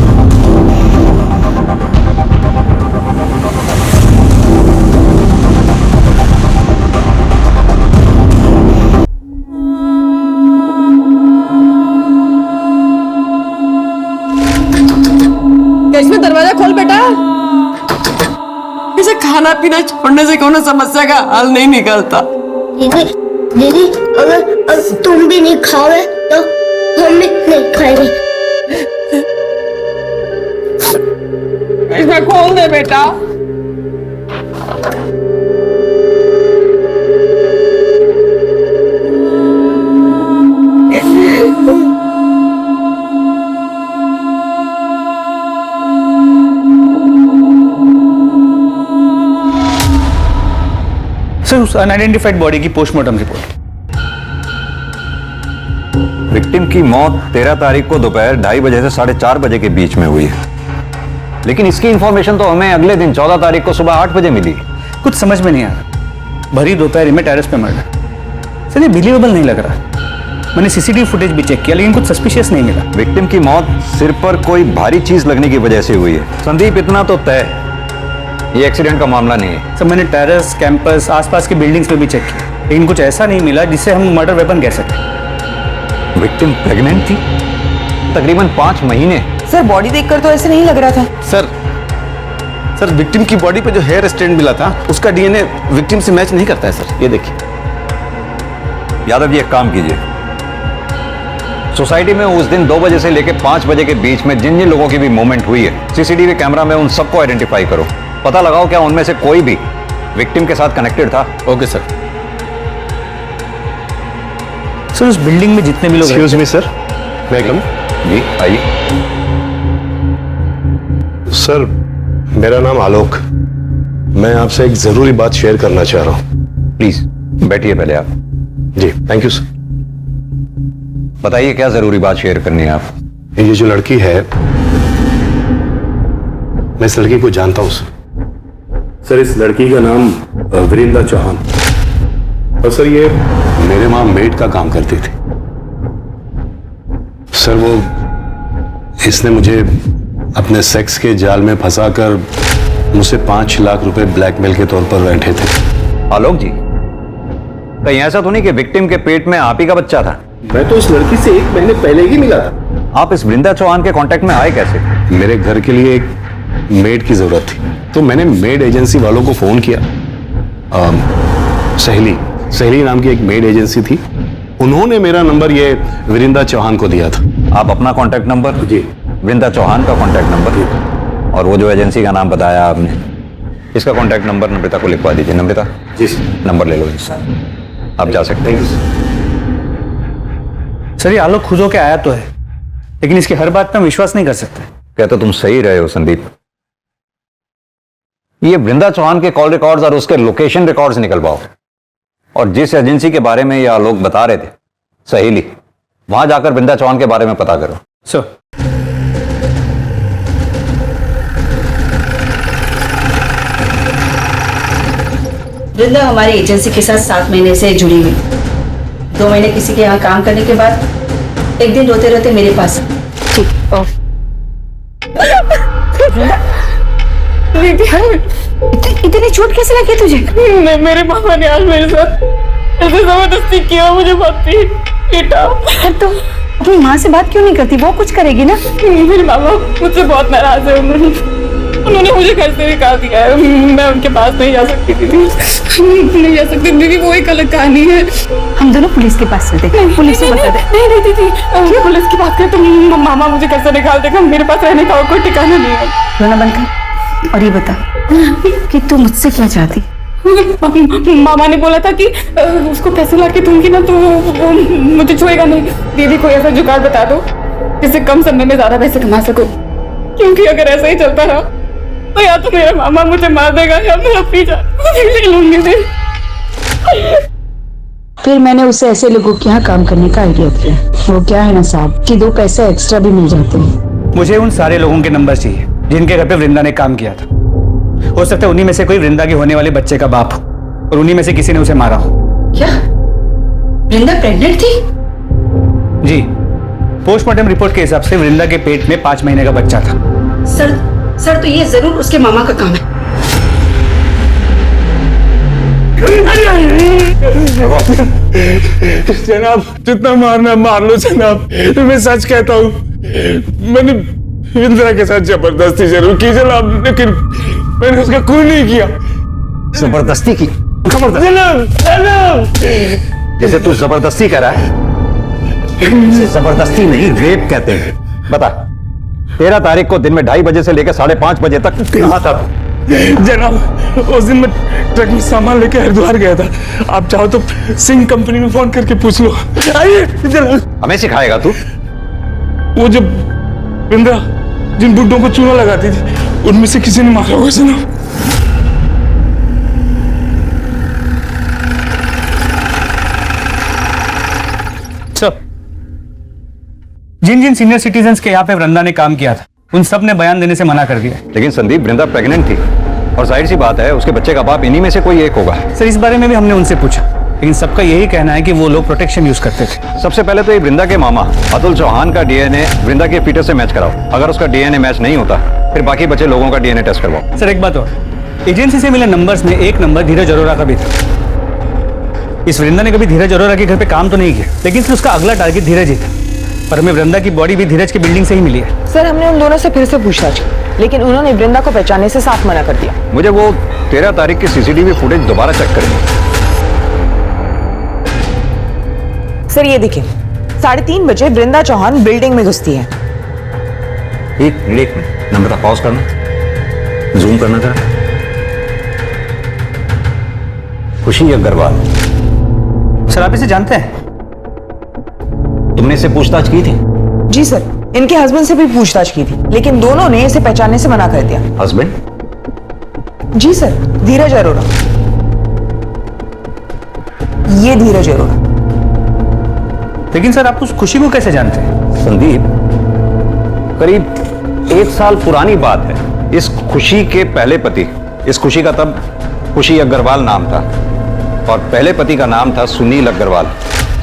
Speaker 6: इसमें दरवाजा खोल बेटा। इसे खाना पीना छोड़ने से कोनो समस्या का हल नहीं निकलता।
Speaker 23: दीदी दीदी अगर तुम भी नहीं खाओगे तो हम भी नहीं खाएंगे।
Speaker 6: इसे खोल दे बेटा।
Speaker 13: सर उस अनआइडेंटिफाइड बॉडी की पोस्टमार्टम रिपोर्ट।
Speaker 19: विक्टिम की मौत 13 तारीख को दोपहर 2:30 बजे से 4:30 बजे के बीच में हुई है, लेकिन इसकी इंफॉर्मेशन तो हमें अगले दिन 14 तारीख को सुबह 8 बजे मिली।
Speaker 13: कुछ समझ में नहीं आ रहा, भरी दोपहर में टेरेस पे मर्डर। सर ये बिलीवेबल नहीं लग रहा। मैंने सीसीटीवी फुटेज भी चेक किया लेकिन कुछ सस्पिशियस नहीं मिला।
Speaker 19: विक्टिम की मौत सिर पर कोई भारी चीज लगने की वजह से हुई है। संदीप, इतना तो तय ये एक्सीडेंट का मामला नहीं है।
Speaker 13: सर मैंने टेरेस, कैंपस, आसपास की बिल्डिंग्स पे भी चेक किया लेकिन कुछ ऐसा नहीं मिला जिससे हम मर्डर वेपन कह सकें।
Speaker 19: विक्टिम प्रेग्नेंट थी तकरीबन 5 महीने।
Speaker 6: सर बॉडी देखकर तो ऐसे नहीं लग रहा था।
Speaker 18: सर विक्टिम की बॉडी पे जो हेयर स्ट्रेंड मिला था उसका डीएनए विक्टिम से मैच नहीं करता है सर, ये देखिए।
Speaker 19: यादव जी एक काम कीजिए, सोसाइटी में उस दिन 2 बजे से लेकर 5 बजे के बीच में जिन जिन लोगों की भी मूवमेंट हुई है सीसीटीवी कैमरा में उन सबको आइडेंटिफाई करो, पता लगाओ क्या उनमें से कोई भी विक्टिम के साथ कनेक्टेड था।
Speaker 18: Okay sir.
Speaker 13: सर उस बिल्डिंग में जितने भी लोग
Speaker 18: एक्सक्यूज मी सर, वेलकम।
Speaker 19: जी आइए।
Speaker 9: सर मेरा नाम आलोक, मैं आपसे एक जरूरी बात शेयर करना चाह रहा हूं।
Speaker 19: प्लीज बैठिए पहले आप।
Speaker 9: जी थैंक यू सर।
Speaker 19: बताइए क्या जरूरी बात शेयर करनी है आप।
Speaker 9: ये जो लड़की है, मैं इस लड़की को जानता हूं सर। इस लड़की का नाम वीरिंदा चौहान, और सर ये मेरे वहां मेड का काम करती थी। सर वो इसने मुझे अपने सेक्स के जाल में फंसाकर मुझसे 5 लाख रुपए ब्लैकमेल के तौर पर बैठे थे।
Speaker 19: आलोक जी, कहीं ऐसा तो नहीं कि विक्टिम के पेट में आप ही का बच्चा था?
Speaker 9: मैं तो इस लड़की से 1 महीने पहले ही मिला था।
Speaker 19: आप इस वृंदा चौहान के कांटेक्ट में आए कैसे?
Speaker 9: मेरे घर के लिए एक मेड की जरूरत थी तो मैंने मेड एजेंसी वालों को फोन किया। सहेली नाम की एक मेड एजेंसी थी, उन्होंने मेरा नंबर ये वीरिंदा चौहान को दिया था।
Speaker 19: आप अपना कांटेक्ट नंबर?
Speaker 9: जी।
Speaker 19: वृंदा चौहान का कांटेक्ट नंबर और वो जो एजेंसी का नाम बताया आपने, इसका कांटेक्ट नंबर नम्रता को लिखवा दीजिए। नम्रता
Speaker 9: जी
Speaker 19: नंबर ले लो इनसे, आप जा सकते हैं।
Speaker 13: सर ये आलोक खुद होके आया तो है लेकिन इसकी हर बात पर हम विश्वास नहीं कर सकते।
Speaker 19: कहते तुम सही रहे हो संदीप। ये वृंदा चौहान के कॉल रिकॉर्ड्स और उसके लोकेशन रिकॉर्ड्स निकलवाओ और जिस एजेंसी के बारे में ये आलोक बता रहे थे सहेली, वहां जाकर वृंदा चौहान के बारे में पता करो।
Speaker 13: सर
Speaker 12: वृंदा हमारी एजेंसी के साथ 7 महीने से जुड़ी हुई। 2 महीने किसी के यहाँ काम करने के बाद एक दिन रोते रोते मेरे पास। ठीक
Speaker 17: इतनी चोट कैसे लगी तुझे?
Speaker 6: मेरे पापा ने आज मेरे साथ ऐसे जबरदस्ती किया, मुझे मारती बेटा।
Speaker 17: तो अपनी माँ से बात क्यों नहीं करती? वो कुछ करेगी ना।
Speaker 6: मेरे मामा मुझसे बहुत नाराज है। उन्होंने मुझे घर से निकाल दिया है। मैं उनके पास नहीं जा सकती दीदी, नहीं जा सकती दीदी, वो एक अलग कहानी है।
Speaker 12: हम दोनों पुलिस के पास चलते हैं, पुलिस को बता दे।
Speaker 6: नहीं दीदी, पुलिस की बात करें तो मामा मुझे घर से निकाल देगा, मेरे पास रहने का कोई ठिकाना नहीं है।
Speaker 12: रोना बंद कर और ये बता कि तू मुझसे क्या चाहती?
Speaker 6: मामा ने बोला था कि उसको पैसे ला के दूंगी ना तो वो मुझे छुएगा नहीं। दीदी कोई ऐसा जुगाड़ बता दो जिससे कम समय में ज्यादा पैसे कमा सको, क्योंकि अगर ऐसा ही चलता रहा तो या तो मेरा मामा मुझे मार देगा या मैं अपनी जान ले लूंगी।
Speaker 12: फिर मैंने उसे ऐसे लोगों के यहाँ काम करने का आइडिया किया। वो क्या है ना साहब कि 2 पैसे एक्स्ट्रा भी मिल जाते हैं।
Speaker 14: मुझे उन सारे लोगों के नंबर चाहिए जिनके घर पे वृंदा ने काम किया था। हो सकता है उन्हीं में से कोई वृंदा के होने वाले बच्चे का बाप हो और उन्हीं में से किसी ने उसे मारा हो।
Speaker 12: क्या वृंदा प्रेग्नेंट थी?
Speaker 14: जी, पोस्टमार्टम रिपोर्ट के हिसाब से वृंदा के पेट में 5 महीने का बच्चा था।
Speaker 12: सर तो ये जरूर उसके मामा का काम है।
Speaker 20: जनाब जितना मारना मार लो जनाब, मैं सच कहता हूँ मैंने इंदिरा के साथ जबरदस्ती जरूर की जनाब, लेकिन मैंने उसका खून नहीं किया।
Speaker 19: जबरदस्ती की? जैसे तू जबरदस्ती कर रहा है, जबरदस्ती नहीं रेप कहते हैं। बता 13 तारीख को दिन में 2:30 बजे से लेकर 5:30 बजे तक कहाँ था तू?
Speaker 20: जनाब उस दिन मैं ट्रक में सामान लेके हरिद्वार गया था। आप चाहो तो सिंह कंपनी में फोन करके पूछ लो। आइए जनाब।
Speaker 19: हमें सिखाएगा तू?
Speaker 20: वो जब इंदिरा जिन बुड्ढों को चूना लगाती थी उनमें से किसी ने मारा होगा जनाब।
Speaker 14: जिन जिन सीनियर सिटीजन्स के यहाँ पे वृंदा ने काम किया था उन सब ने बयान देने से मना कर दिया।
Speaker 19: लेकिन संदीप वृंदा प्रेग्नेंट थी और जाहिर सी बात है उसके बच्चे का बाप इन्हीं में से कोई एक होगा।
Speaker 14: सर इस बारे में भी हमने उनसे पूछा, लेकिन सबका यही कहना है कि वो लोग प्रोटेक्शन यूज करते थे।
Speaker 19: सबसे पहले तो ये वृंदा के मामा अतुल चौहान का डीएनए वृंदा के फीटस से मैच कराओ। अगर उसका डीएनए मैच नहीं होता फिर बाकी बचे लोगों का डीएनए टेस्ट करवाओ।
Speaker 14: सर एक बात और, एजेंसी से मिले नंबर्स में एक नंबर धीरज अरोरा का भी था। इस वृंदा ने कभी धीरज अरोरा के घर पे काम तो नहीं किया, लेकिन फिर उसका अगला टारगेट धीरज ही था। पर हमें वृंदा की बॉडी भी धीरज की बिल्डिंग से ही मिली है।
Speaker 6: सर हमने उन दोनों से फिर से पूछताछ की, लेकिन उन्होंने वृंदा को पहचानने से साफ मना कर दिया।
Speaker 19: मुझे वो 13 तारीख की सीसीटीवी फुटेज दोबारा चेक करेंगे।
Speaker 6: सर ये देखिए 3:30 बजे वृंदा चौहान बिल्डिंग में घुसती है।
Speaker 19: एक मिनट नम्रता पॉज करना, जूम करना जरा। खुशी अग्रवाल।
Speaker 14: सर आप इसे जानते हैं?
Speaker 19: तुमने इसे पूछताछ की थी?
Speaker 6: जी सर, इनके हस्बैंड से भी पूछताछ की थी, लेकिन दोनों ने इसे पहचानने से मना कर दिया।
Speaker 19: हस्बैंड?
Speaker 6: जी सर, धीरज अरोरा। ये धीरज अरोरा।
Speaker 14: लेकिन सर आप उस खुशी को कैसे जानते हैं?
Speaker 19: संदीप करीब 1 साल पुरानी बात है। इस खुशी के पहले पति, इस खुशी का तब खुशी अग्रवाल नाम था और पहले पति का नाम था सुनील अग्रवाल।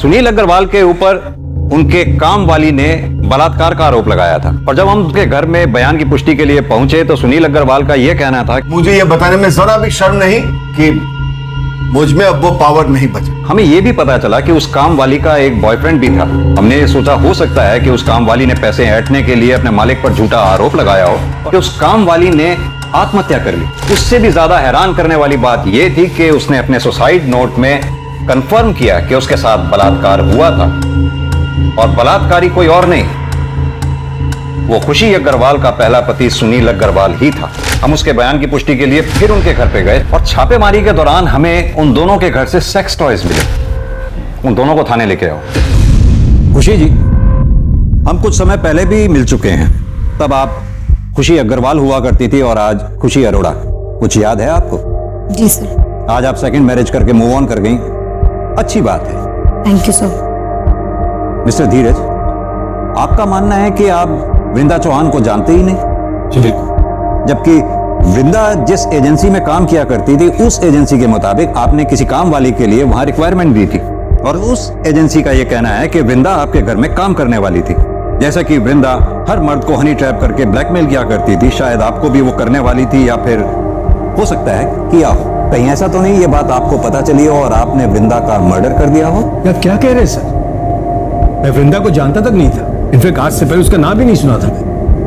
Speaker 19: सुनील अग्रवाल के ऊपर उनके काम वाली ने बलात्कार का आरोप लगाया था और जब हम उनके घर में बयान की पुष्टि के लिए पहुंचे तो सुनील अग्रवाल का यह कहना था,
Speaker 18: मुझे यह बताने में जरा भी शर्म नहीं कि मुझ में अब वो पावर नहीं बचा।
Speaker 19: हमें यह भी पता चला कि उस काम वाली का एक बॉयफ्रेंड भी था। हमने सोचा हो सकता है कि उस काम वाली ने पैसे ऐंठने के लिए अपने मालिक पर झूठा आरोप लगाया हो कि उस काम वाली ने आत्महत्या कर ली। उससे भी ज्यादा हैरान करने वाली बात यह थी कि उसने अपने सुसाइड नोट में कंफर्म किया कि उसके साथ बलात्कार हुआ था और बलात्कारी कोई और नहीं, वो खुशी अग्रवाल का पहला पति सुनील अग्रवाल ही था। हम उसके बयान की पुष्टि के लिए फिर उनके घर पे गए और छापेमारी के दौरान हमें उन दोनों के घर से सेक्स टॉयज मिले। उन दोनों को थाने लेके आओ।
Speaker 3: खुशी जी, हम कुछ समय पहले भी मिल चुके हैं। तब आप खुशी अग्रवाल हुआ करती थी और आज खुशी अरोड़ा। कुछ याद है आपको?
Speaker 23: जी सर।
Speaker 3: आज आप सेकंड मैरिज करके मूव ऑन कर गई, अच्छी बात है।
Speaker 23: Thank you sir.
Speaker 3: मिस्टर धीरज, आपका मानना है कि आप वृंदा चौहान को जानते ही नहीं, जबकि वृंदा जिस एजेंसी में काम किया करती थी उस एजेंसी के मुताबिक आपने किसी काम वाली के लिए वहां रिक्वायरमेंट दी थी और उस एजेंसी का यह कहना है कि वृंदा आपके घर में काम करने वाली थी। जैसा कि वृंदा हर मर्द को हनी ट्रैप करके ब्लैकमेल किया करती थी, शायद आपको भी वो करने वाली थी या फिर हो सकता है किया हो। कहीं ऐसा तो नहीं ये बात आपको पता चली हो और आपने वृंदा का मर्डर कर दिया हो?
Speaker 8: या क्या कह रहे हैं सर? मैं वृंदा को जानता तक नहीं था। इनफैक्ट आज से पहले उसका नाम भी नहीं सुना था।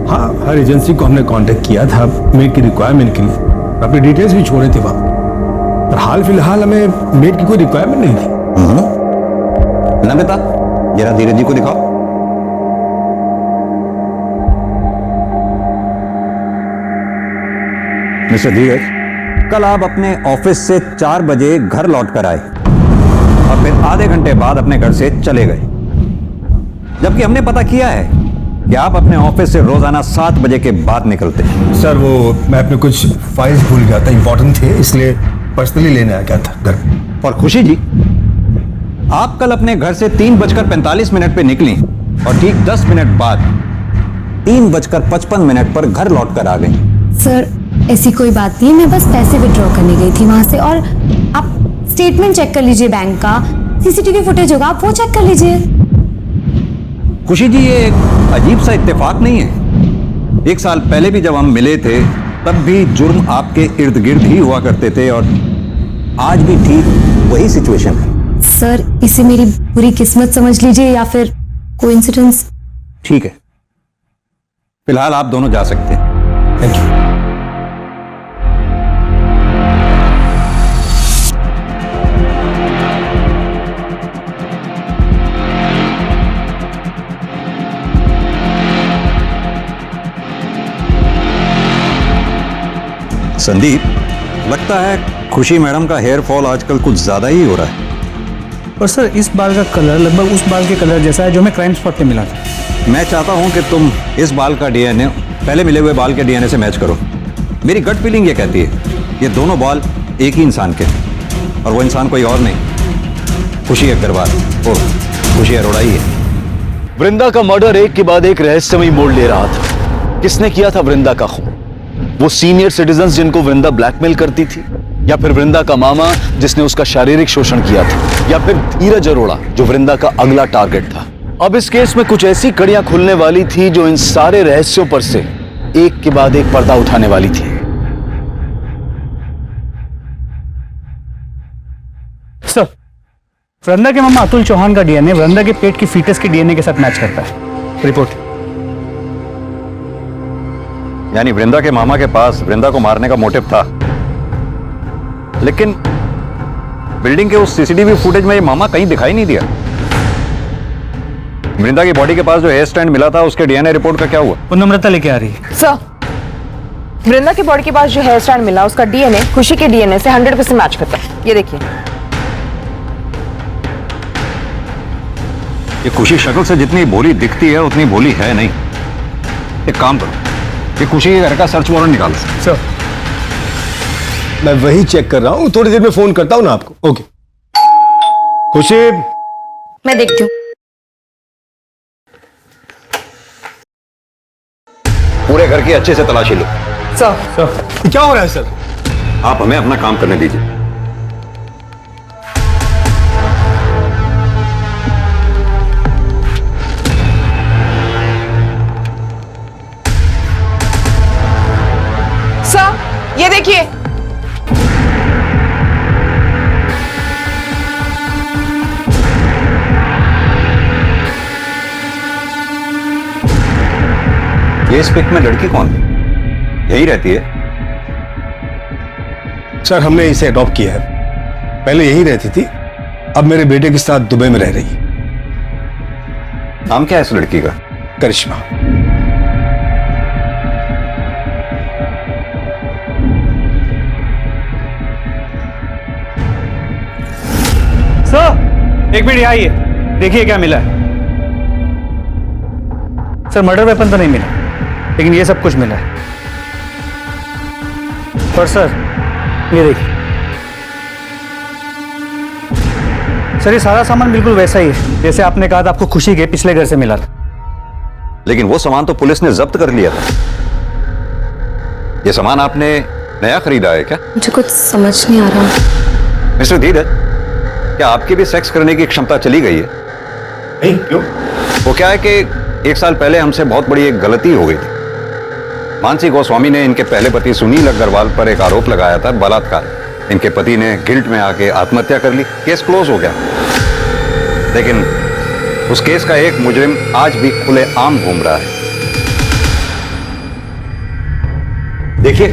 Speaker 7: हाँ, हर एजेंसी को हमने कांटेक्ट किया था मेड की रिक्वायरमेंट के लिए, अपने डिटेल्स भी छोड़े थे वहाँ, पर हाल फिलहाल हमें मेड की कोई रिक्वायरमेंट नहीं थी।
Speaker 3: नमिता, जरा धीरज जी को दिखाओ। मिस्टर धीरज, कल आप अपने ऑफिस से 4 बजे घर लौट कर आए और फिर आधे घंटे बाद अपने घर से चले गए, जबकि हमने पता किया है कि आप अपने ऑफिस से रोजाना 7 बजे के बाद निकलते हैं।
Speaker 7: सर वो मैं अपने कुछ फाइल्स भूल गया था, इंपॉर्टेंट थे, इसलिए पर्सनली लेने आ गया था घर।
Speaker 3: और खुशी जी, आप कल अपने घर से 3:45 पे निकली और ठीक 10 मिनट बाद 3:55 पर घर लौट कर आ गई।
Speaker 17: सर ऐसी कोई बात नहीं है, मैं बस पैसे विड्रॉ करने गई थी वहां से। और आप स्टेटमेंट चेक कर लीजिए बैंक का, सीसीटीवी फुटेज होगा, आप वो चेक कर लीजिए।
Speaker 3: खुशी जी, ये एक अजीब सा इत्तेफाक नहीं है? 1 साल पहले भी जब हम मिले थे तब भी जुर्म आपके इर्द गिर्द ही हुआ करते थे और आज भी ठीक वही सिचुएशन है।
Speaker 17: सर इसे मेरी बुरी किस्मत समझ लीजिए या फिर कोइंसिडेंस।
Speaker 3: ठीक है, फिलहाल आप दोनों जा सकते हैं।
Speaker 7: Thank you.
Speaker 3: संदीप, लगता है खुशी मैडम का हेयर फॉल आजकल कुछ ज्यादा ही हो रहा है।
Speaker 8: पर सर इस बाल का कलर लगभग उस बाल के कलर जैसा है जो हमें क्राइम स्पॉट पे मिला था।
Speaker 3: मैं चाहता हूं कि तुम इस बाल का डीएनए पहले मिले हुए बाल के डीएनए से मैच करो। मेरी गट फीलिंग ये कहती है ये दोनों बाल एक ही इंसान के, और वो इंसान कोई और नहीं, खुशी अग्रवाल और खुशी अरोड़ा ही है।
Speaker 1: वृंदा का मर्डर एक के बाद एक रहस्यमयी मोड़ ले रहा था। किसने किया था वृंदा का खून? वो सीनियर सिटीजन्स जिनको वृंदा ब्लैकमेल करती थी, या फिर वृंदा का मामा जिसने उसका शारीरिक शोषण किया था, या फिर धीरज अरोड़ा जो वृंदा का अगला टारगेट था। अब इस केस में कुछ ऐसी कड़ियां खुलने वाली थी जो इन सारे रहस्यों पर से एक के बाद एक पर्दा उठाने वाली थी।
Speaker 8: सर, वृंदा के मामा अतुल चौहान का डीएनए वृंदा के पेट की फीटस के डीएनए के साथ मैच करता है। रिपोर्ट।
Speaker 3: यानी वृंदा के मामा के पास वृंदा को मारने का मोटिव था, लेकिन बिल्डिंग के उस सीसीटीवी फुटेज में ये मामा कहीं दिखाई नहीं दिया। वृंदा की बॉडी के पास जो हेयर स्टैंड मिला था उसके डीएनए रिपोर्ट का क्या हुआ?
Speaker 8: वो नम्रता लेके आ रही है।
Speaker 2: सर, वृंदा की बॉडी के पास जो हेयर स्टैंड मिला उसका डीएनए खुशी के डीएनए से 100% मैच करता है। ये देखिए।
Speaker 3: ये खुशी शक्ल से जितनी भोली दिखती है उतनी भोली है नहीं। एक काम करो, ये खुशी के घर का सर्च वारंट निकालो।
Speaker 7: सर, मैं वही चेक कर रहा हूँ, थोड़ी देर में फोन करता हूँ ना आपको। ओके। खुशी,
Speaker 17: मैं देखती हूँ।
Speaker 3: पूरे घर की अच्छे से तलाशी लो।
Speaker 7: सर, क्या हो रहा है सर?
Speaker 3: आप हमें अपना काम करने दीजिए।
Speaker 2: सर, ये देखिए।
Speaker 3: ये इस पिक में लड़की कौन है? यही रहती है?
Speaker 7: सर, हमने इसे अडॉप्ट किया है। पहले यही रहती थी, अब मेरे बेटे के साथ दुबई में रह रही है।
Speaker 3: नाम क्या है इस लड़की का?
Speaker 7: करिश्मा।
Speaker 8: सर, एक मिनट यहाँ आइए, देखिए क्या मिला है। सर, मर्डर वेपन तो नहीं मिला, लेकिन ये सब कुछ मिला है। पर सर, ये देखिए। सर, ये सारा सामान बिल्कुल वैसा ही है जैसे आपने कहा था आपको खुशी के पिछले घर से मिला था।
Speaker 3: लेकिन वो सामान तो पुलिस ने जब्त कर लिया था। ये सामान आपने नया खरीदा है क्या?
Speaker 17: मुझे कुछ समझ नहीं आ रहा।
Speaker 3: मिस्टर धीरज, क्या आपकी भी सेक्स करने की क्षमता चली गई है?
Speaker 7: नहीं, क्यों?
Speaker 3: वो क्या है कि 1 साल पहले हमसे बहुत बड़ी एक गलती हो गई थी। मानसी गोस्वामी ने इनके पहले पति सुनील अग्रवाल पर एक आरोप लगाया था, बलात्कार। इनके पति ने गिल्ट में आके आत्महत्या कर ली। केस क्लोज हो गया, लेकिन उस केस का एक मुजरिम आज भी खुलेआम घूम रहा है। देखिए,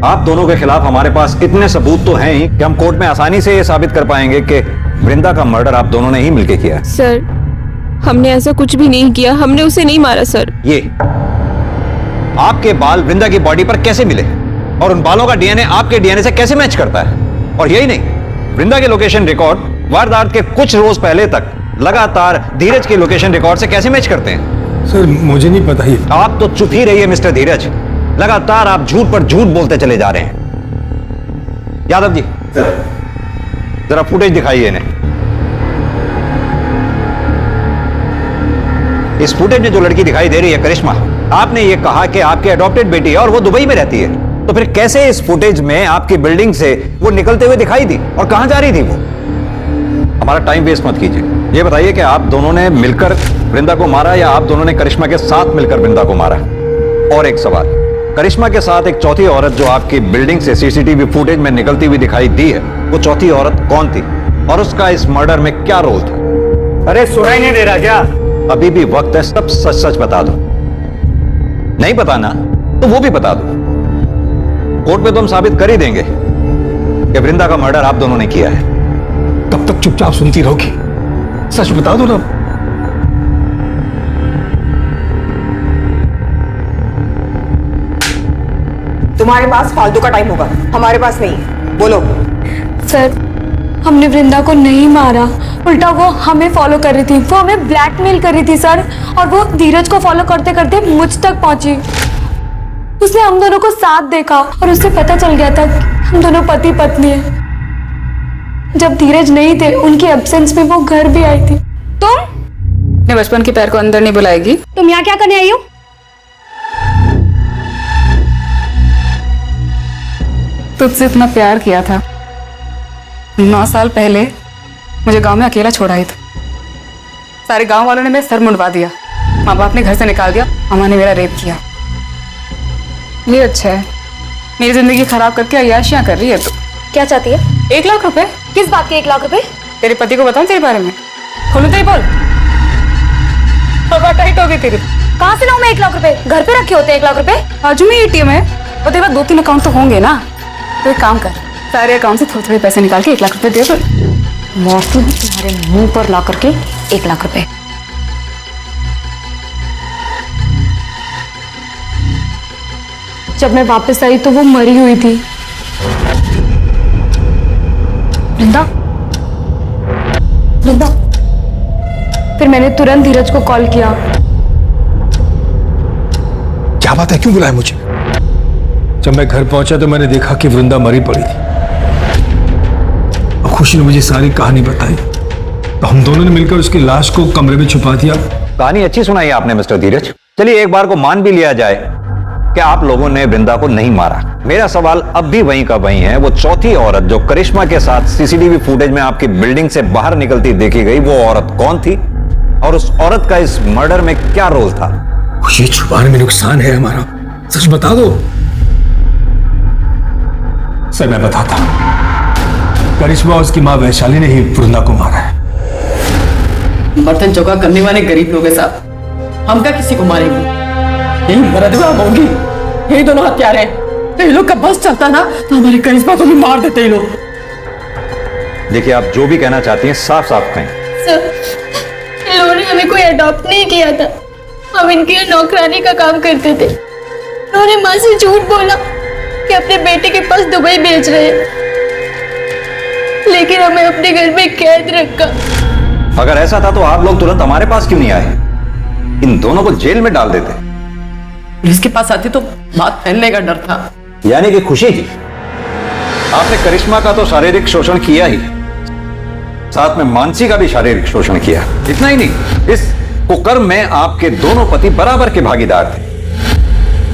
Speaker 3: आप दोनों के खिलाफ हमारे पास इतने सबूत तो हैं ही कि हम कोर्ट में आसानी से ये साबित कर पाएंगे कि वृंदा का मर्डर आप दोनों ने ही मिलकर किया है।
Speaker 5: सर, हमने ऐसा कुछ भी नहीं किया, हमने उसे नहीं मारा सर।
Speaker 3: ये आपके बाल वृंदा की बॉडी पर कैसे मिले और उन बालों का डीएनए आपके डीएनए से कैसे मैच करता है? और यही नहीं, वृंदा के लोकेशन रिकॉर्ड वारदात के कुछ रोज पहले तक लगातार धीरज के लोकेशन रिकॉर्ड से कैसे मैच करते हैं?
Speaker 7: सर, मुझे नहीं पता ही।
Speaker 3: आप तो चुप ही रहिए मिस्टर धीरज, लगातार आप झूठ पर झूठ बोलते चले जा रहे हैं। यादव जी, जरा फुटेज दिखाइए इन्हें। इस फुटेज में जो लड़की दिखाई दे रही है करिश्मा, आपने ये कहा कि आपकी अडॉप्टेड बेटी है और वो दुबई में रहती है, तो फिर कैसे इस फुटेज में आपकी बिल्डिंग से वो निकलते हुए दिखाई दी और कहां जा रही थी वो? हमारा टाइम वेस्ट मत कीजिए, ये बताइए कि आप दोनों ने मिलकर वृंदा को मारा या आप दोनों ने करिश्मा के साथ मिलकर वृंदा को मारा? और एक सवाल, करिश्मा के साथ एक चौथी औरत जो आपकी बिल्डिंग से सीसीटीवी फुटेज में निकलती हुई दिखाई दी है, वो चौथी औरत कौन थी और उसका इस मर्डर में क्या रोल था?
Speaker 8: अरे सुनाई नहीं दे रहा क्या?
Speaker 3: अभी भी वक्त है, सब सच सच बता दो। नहीं बताना तो वो भी बता दो। कोर्ट में तो हम साबित कर ही देंगे कि वृंदा का मर्डर आप दोनों ने किया है।
Speaker 7: कब तक चुपचाप सुनती रहोगी? सच बता दो ना।
Speaker 2: तुम्हारे पास फालतू का टाइम होगा, हमारे पास नहीं। बोलो।
Speaker 5: सर, हमने वृंदा को नहीं मारा, उल्टा वो हमें फॉलो कर रही थी, वो हमें ब्लैकमेल कर रही थी सर, और वो धीरज को फॉलो करते करते मुझ तक पहुंची। उसने हम दोनों को साथ देखा और उससे पता चल गया था कि हम दोनों पति पत्नी हैं। जब धीरज नहीं थे, उनके एब्सेंस में वो घर भी आई थी।
Speaker 6: तुम अपने बचपन के प्यार को अंदर नहीं बुलाएगी?
Speaker 17: तुम यहाँ क्या करने आई हो?
Speaker 6: तुझसे इतना प्यार किया था, 9 साल पहले मुझे गांव में अकेला छोड़ा ही था। सारे गांव वालों ने मेरा सर मुंडवा दिया, माँ बाप ने घर से निकाल दिया, मामा ने मेरा रेप किया। ये अच्छा है, मेरी जिंदगी खराब करके अय्याशियां कर रही है। तो
Speaker 17: क्या चाहती है?
Speaker 6: 1 लाख रुपए।
Speaker 17: किस बात के 1 लाख रुपए?
Speaker 6: तेरे पति को बताऊं तेरे बारे में? खोलूं तेरी बोल, हवा टाइट हो गई तेरी।
Speaker 17: कहाँ से लाऊं मैं 1 लाख रुपए? घर पे रखे होते 1 लाख रुपए?
Speaker 6: बाजू में एटीएम है और तेरे पास 2-3 अकाउंट तो होंगे ना। तो एक काम कर, सारे अकाउंट से थोड़े थोड़े पैसे निकाल के 1 लाख रुपए दे दो।
Speaker 17: मारती हूँ तुम्हारे मुंह पर ला करके 1 लाख रुपए।
Speaker 5: जब मैं वापस आई तो वो मरी हुई थी। वृंदा, वृंदा। फिर मैंने तुरंत धीरज को कॉल किया।
Speaker 7: क्या बात है, क्यों बुलाया मुझे? जब मैं घर पहुंचा तो मैंने देखा कि वृंदा मरी पड़ी थी। अब खुशी ने मुझे सारी कहानी बताई, तो हम दोनों ने मिलकर उसकी लाश को कमरे में छुपा दिया।
Speaker 3: कहानी अच्छी सुनाई आपने मिस्टर धीरज। चलिए एक बार को मान भी लिया जाए कि आप लोगों ने वृंदा को नहीं मारा। मेरा सवाल अब भी वहीं का वहीं है, वो चौथी औरत जो करिश्मा के साथ सीसीटीवी फुटेज में आपकी बिल्डिंग से बाहर निकलती देखी गई, वो औरत कौन थी और उस औरत का इस मर्डर में क्या रोल था?
Speaker 7: खुशी, छुपाने में नुकसान है हमारा, सच बता दो। सर, मैं बताता हूं, करिश्मा और उसकी मां वैशाली ने ही वृंदा को मारा है।
Speaker 12: बर्तन चौका करने वाले गरीब लोग हैं साहब, हम क्या किसी को मारेंगे? यही मरदवा होगी, यही दोनों हत्यारे हैं। तो ये लोग का बस चलता ना तो हमारी करिश्मा को भी मार देते ये लोग।
Speaker 3: देखिए, आप जो भी कहना चाहती हैं साफ साफ कहें।
Speaker 5: सर, इन लोगों ने हमें कोई अडॉप्ट नहीं किया था, हम इनके लिए नौकरानी का काम करते थे। उन्होंने माँ से झूठ बोला कि अपने बेटे के पास दुबई भेज रहे हैं, लेकिन हमें अपने घर में कैद रखा।
Speaker 3: अगर ऐसा था तो आप लोग तुरंत हमारे पास क्यों नहीं आए? इन दोनों को जेल में डाल देते।
Speaker 12: पुलिस के पास आती तो बात फैलने का डर था।
Speaker 3: यानी कि खुशी जी, आपने करिश्मा का तो शारीरिक शोषण किया ही, साथ में मानसी का भी शारीरिक शोषण किया। इतना ही नहीं, इस कुकर्म में आपके दोनों पति बराबर के भागीदार थे।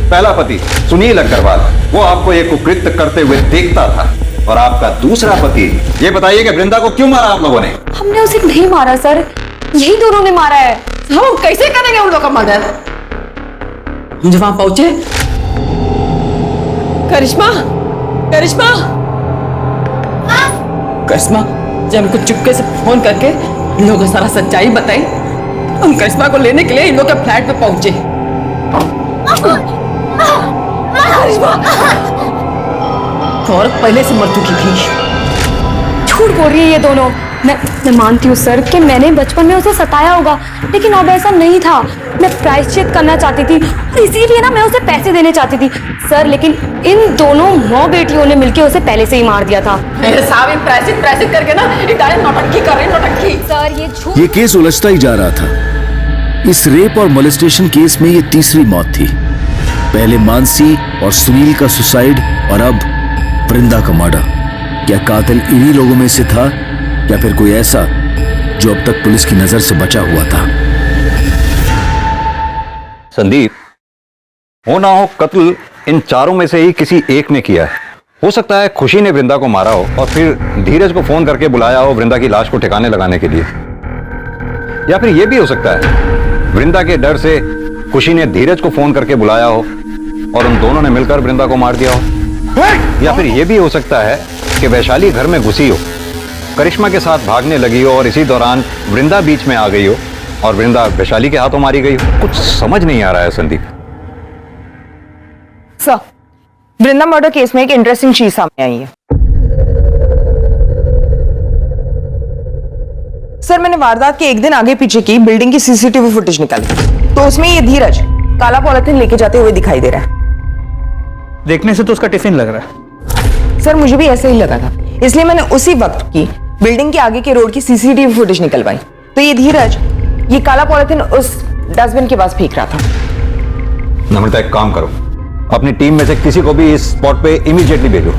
Speaker 3: पहला पति सुनील अग्रवाल, वो आपको ये कुकृत्य करते हुए देखता था, और आपका दूसरा पति, ये बताइए कि वृंदा को क्यों मारा आप लोगों ने?
Speaker 5: हमने उसे नहीं मारा सर, यही दोनों ने मारा है।
Speaker 12: हम कैसे करेंगे उन लोगों का मर्डर? हम जब वहां पहुंचे, करिश्मा, करिश्मा, करिश्मा, जब हमको चुपके से फोन करके इन लोगों को सारा सच्चाई बताई, हम करिश्मा को लेने के लिए इन लोगों के फ्लैट पे पहुंचे। करिश्मा और पहले से मर चुकी थी।
Speaker 17: झूठ बोल रही है ये दोनों। मैं मानती हूँ सर कि मैंने बचपन में उसे सताया होगा, लेकिन अब ऐसा नहीं था। मैं प्रायश्चित करना चाहती थी और इसीलिए ना मैं उसे पैसे देने चाहती थी सर, लेकिन इन दोनों माँ बेटियों ने मिलकर उसे पहले से ही मार दिया था।
Speaker 12: मेरे साहब प्रायश्चित करके ना इटालियन नौटंकी कर रहे, नौटंकी।
Speaker 17: सर ये झूठ।
Speaker 1: ये केस उलझता ही जा रहा था। इस रेप और मोलेस्टेशन केस में ये तीसरी मौत थी। पहले मानसी और सुनील का सुसाइड और अब वृंदा का मर्डर। क्या कातिल इन्हीं लोगों में से था या फिर कोई ऐसा जो अब तक पुलिस की नजर से बचा हुआ था?
Speaker 19: संदीप, हो ना हो कत्ल इन चारों में से ही किसी एक ने किया है। हो सकता है खुशी ने वृंदा को मारा हो और फिर धीरज को फोन करके बुलाया हो वृंदा की लाश को ठिकाने लगाने के लिए। या फिर यह भी हो सकता है वृंदा के डर से खुशी ने धीरज को फोन करके बुलाया हो और उन दोनों ने मिलकर वृंदा को मार दिया हो। या फिर यह भी हो सकता है कि वैशाली घर में घुसी हो, करिश्मा के साथ भागने लगी हो और इसी दौरान वृंदा बीच में आ गई हो और वृंदा वैशाली के हाथों मारी गई हो। कुछ समझ नहीं आ रहा है संदीप।
Speaker 11: सर, वृंदा मर्डर केस में एक इंटरेस्टिंग चीज सामने आई है। सर, मैंने वारदात के एक दिन आगे पीछे की बिल्डिंग की सीसीटीवी फुटेज निकाली, तो उसमें ये धीरज काला पॉलिथीन लेके जाते हुए दिखाई दे रहा है।
Speaker 8: देखने से तो उसका टिफिन लग रहा है।
Speaker 11: सर, मुझे भी ऐसे ही लगा था, इसलिए मैंने उसी वक्त की बिल्डिंग के आगे के रोड की सीसीटीवी फुटेज निकलवाई, तो ये धीरज ये काला पॉलिथीन उस डस्टबिन के पास फेंक रहा था।
Speaker 19: नम्रता, एक काम करो, अपनी टीम में से किसी को भी इस स्पॉट पे इमीडिएटली भेजो।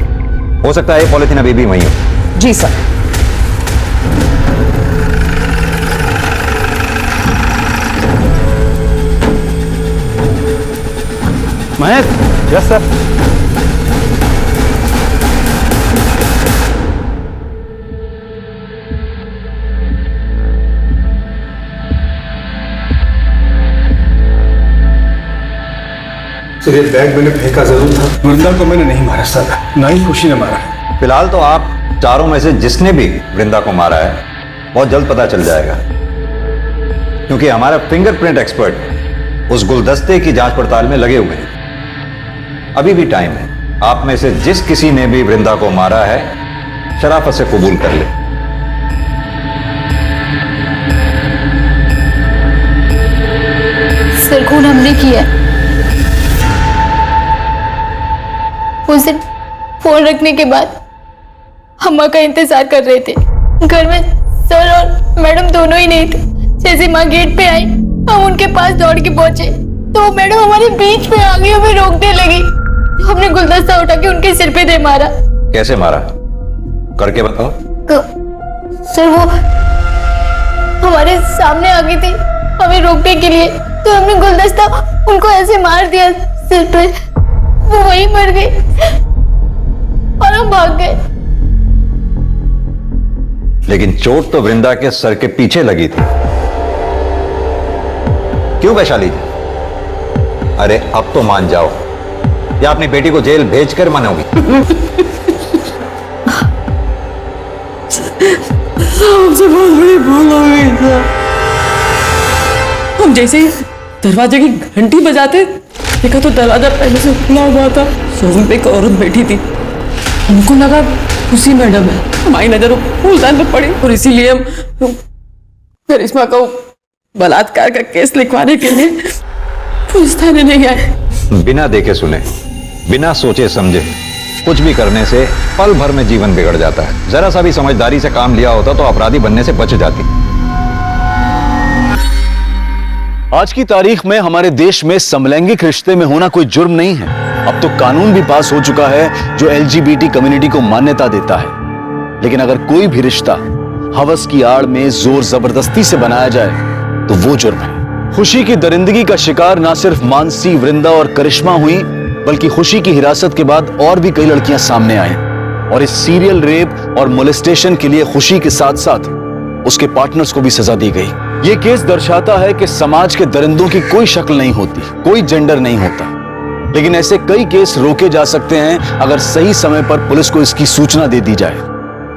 Speaker 19: हो सकता है ये पॉलिथीन अभी भी वहीं हो।
Speaker 11: जी sir.
Speaker 8: Mahesh. Yes sir.
Speaker 7: Sir, ये बैग मैंने फेंका जरूर था। वृंदा को मैंने नहीं मारा सर, ना ही खुशी ने मारा है।
Speaker 19: फिलहाल तो आप चारों में से जिसने भी वृंदा को मारा है बहुत जल्द पता चल जाएगा, क्योंकि हमारा फिंगरप्रिंट एक्सपर्ट उस गुलदस्ते की जांच पड़ताल में लगे हुए हैं। अभी भी टाइम है, आप में से जिस किसी ने भी वृंदा को मारा है शराफत से कबूल कर ले।
Speaker 5: सर, खून हमने किया। उस दिन फोन रखने के बाद अम्मा का इंतजार कर रहे थे। घर में सर और मैडम दोनों ही नहीं थे। जैसे माँ गेट पे आई, हम उनके पास दौड़ के पहुंचे तो मैडम हमारे बीच में आ गई, हमें रोकने लगी। हमने गुलदस्ता उठा के उनके सिर पे दे मारा।
Speaker 19: कैसे मारा, करके बताओ।
Speaker 5: सर, वो हमारे सामने आ गई थी हमें रोकने के लिए, तो हमने गुलदस्ता उनको ऐसे मार दिया सिर पे, वो वहीं मर गई और हम भाग गए।
Speaker 19: लेकिन चोट तो वृंदा के सर के पीछे लगी थी। क्यों वैशाली जी? अरे अब तो मान जाओ, या अपनी बेटी को जेल भेजकर मानोगी?
Speaker 12: हमसे बहुत बड़ी भूल हो गई सर। हम जैसे ही दरवाजे की घंटी बजाते देखा तो दरवाजा पहले से खुला हुआ था। शोरूम पे एक औरत बैठी थी, हमको लगा उसी मैडम है। हमारी नजर फूलदान में पड़ी और इसीलिए हम करिश्मा को बलात्कार का केस लिखवाने के लिए पुलिस थाने नहीं आए।
Speaker 19: बिना देखे सुने, बिना सोचे समझे कुछ भी करने से पल भर में जीवन बिगड़ जाता है। जरा सा भी समझदारी से काम लिया होता तो अपराधी बनने से बच जाती।
Speaker 1: आज की तारीख में हमारे देश में समलैंगिक रिश्ते में होना कोई जुर्म नहीं है। अब तो कानून भी पास हो चुका है जो LGBT कम्युनिटी को मान्यता देता है। लेकिन अगर कोई भी रिश्ता हवस की आड़ में जोर जबरदस्ती से बनाया जाए तो वो जुर्म है। खुशी की दरिंदगी का शिकार ना सिर्फ मानसी, वृंदा और करिश्मा हुई, बल्कि खुशी की हिरासत के बाद और भी कई लड़कियां सामने आई। और इस सीरियल रेप और मोलेस्टेशन के लिए खुशी के साथ साथ उसके पार्टनर्स को भी सजा दी गई। यह केस दर्शाता है कि समाज के दरिंदों की कोई शक्ल नहीं होती, कोई जेंडर नहीं होता। लेकिन ऐसे कई केस रोके जा सकते हैं अगर सही समय पर पुलिस को इसकी सूचना दे दी जाए।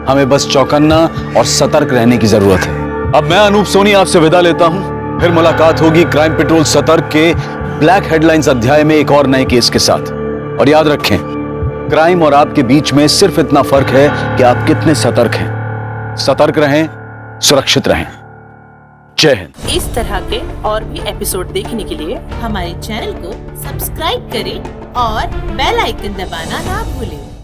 Speaker 1: हमें बस चौकन्ना और सतर्क रहने की जरूरत है। अब मैं अनूप सोनी आपसे विदा लेता हूं। फिर मुलाकात होगी क्राइम पेट्रोल सतर्क के ब्लैक हेडलाइंस अध्याय में एक और नए केस के साथ। और याद रखें, क्राइम और आपके बीच में सिर्फ इतना फर्क है कि आप कितने सतर्क हैं। सतर्क रहें, सुरक्षित रहें। जय हिंद।
Speaker 15: इस तरह के और भी एपिसोड देखने के लिए हमारे चैनल को सब्सक्राइब करें और बेल आइकन दबाना ना भूलें।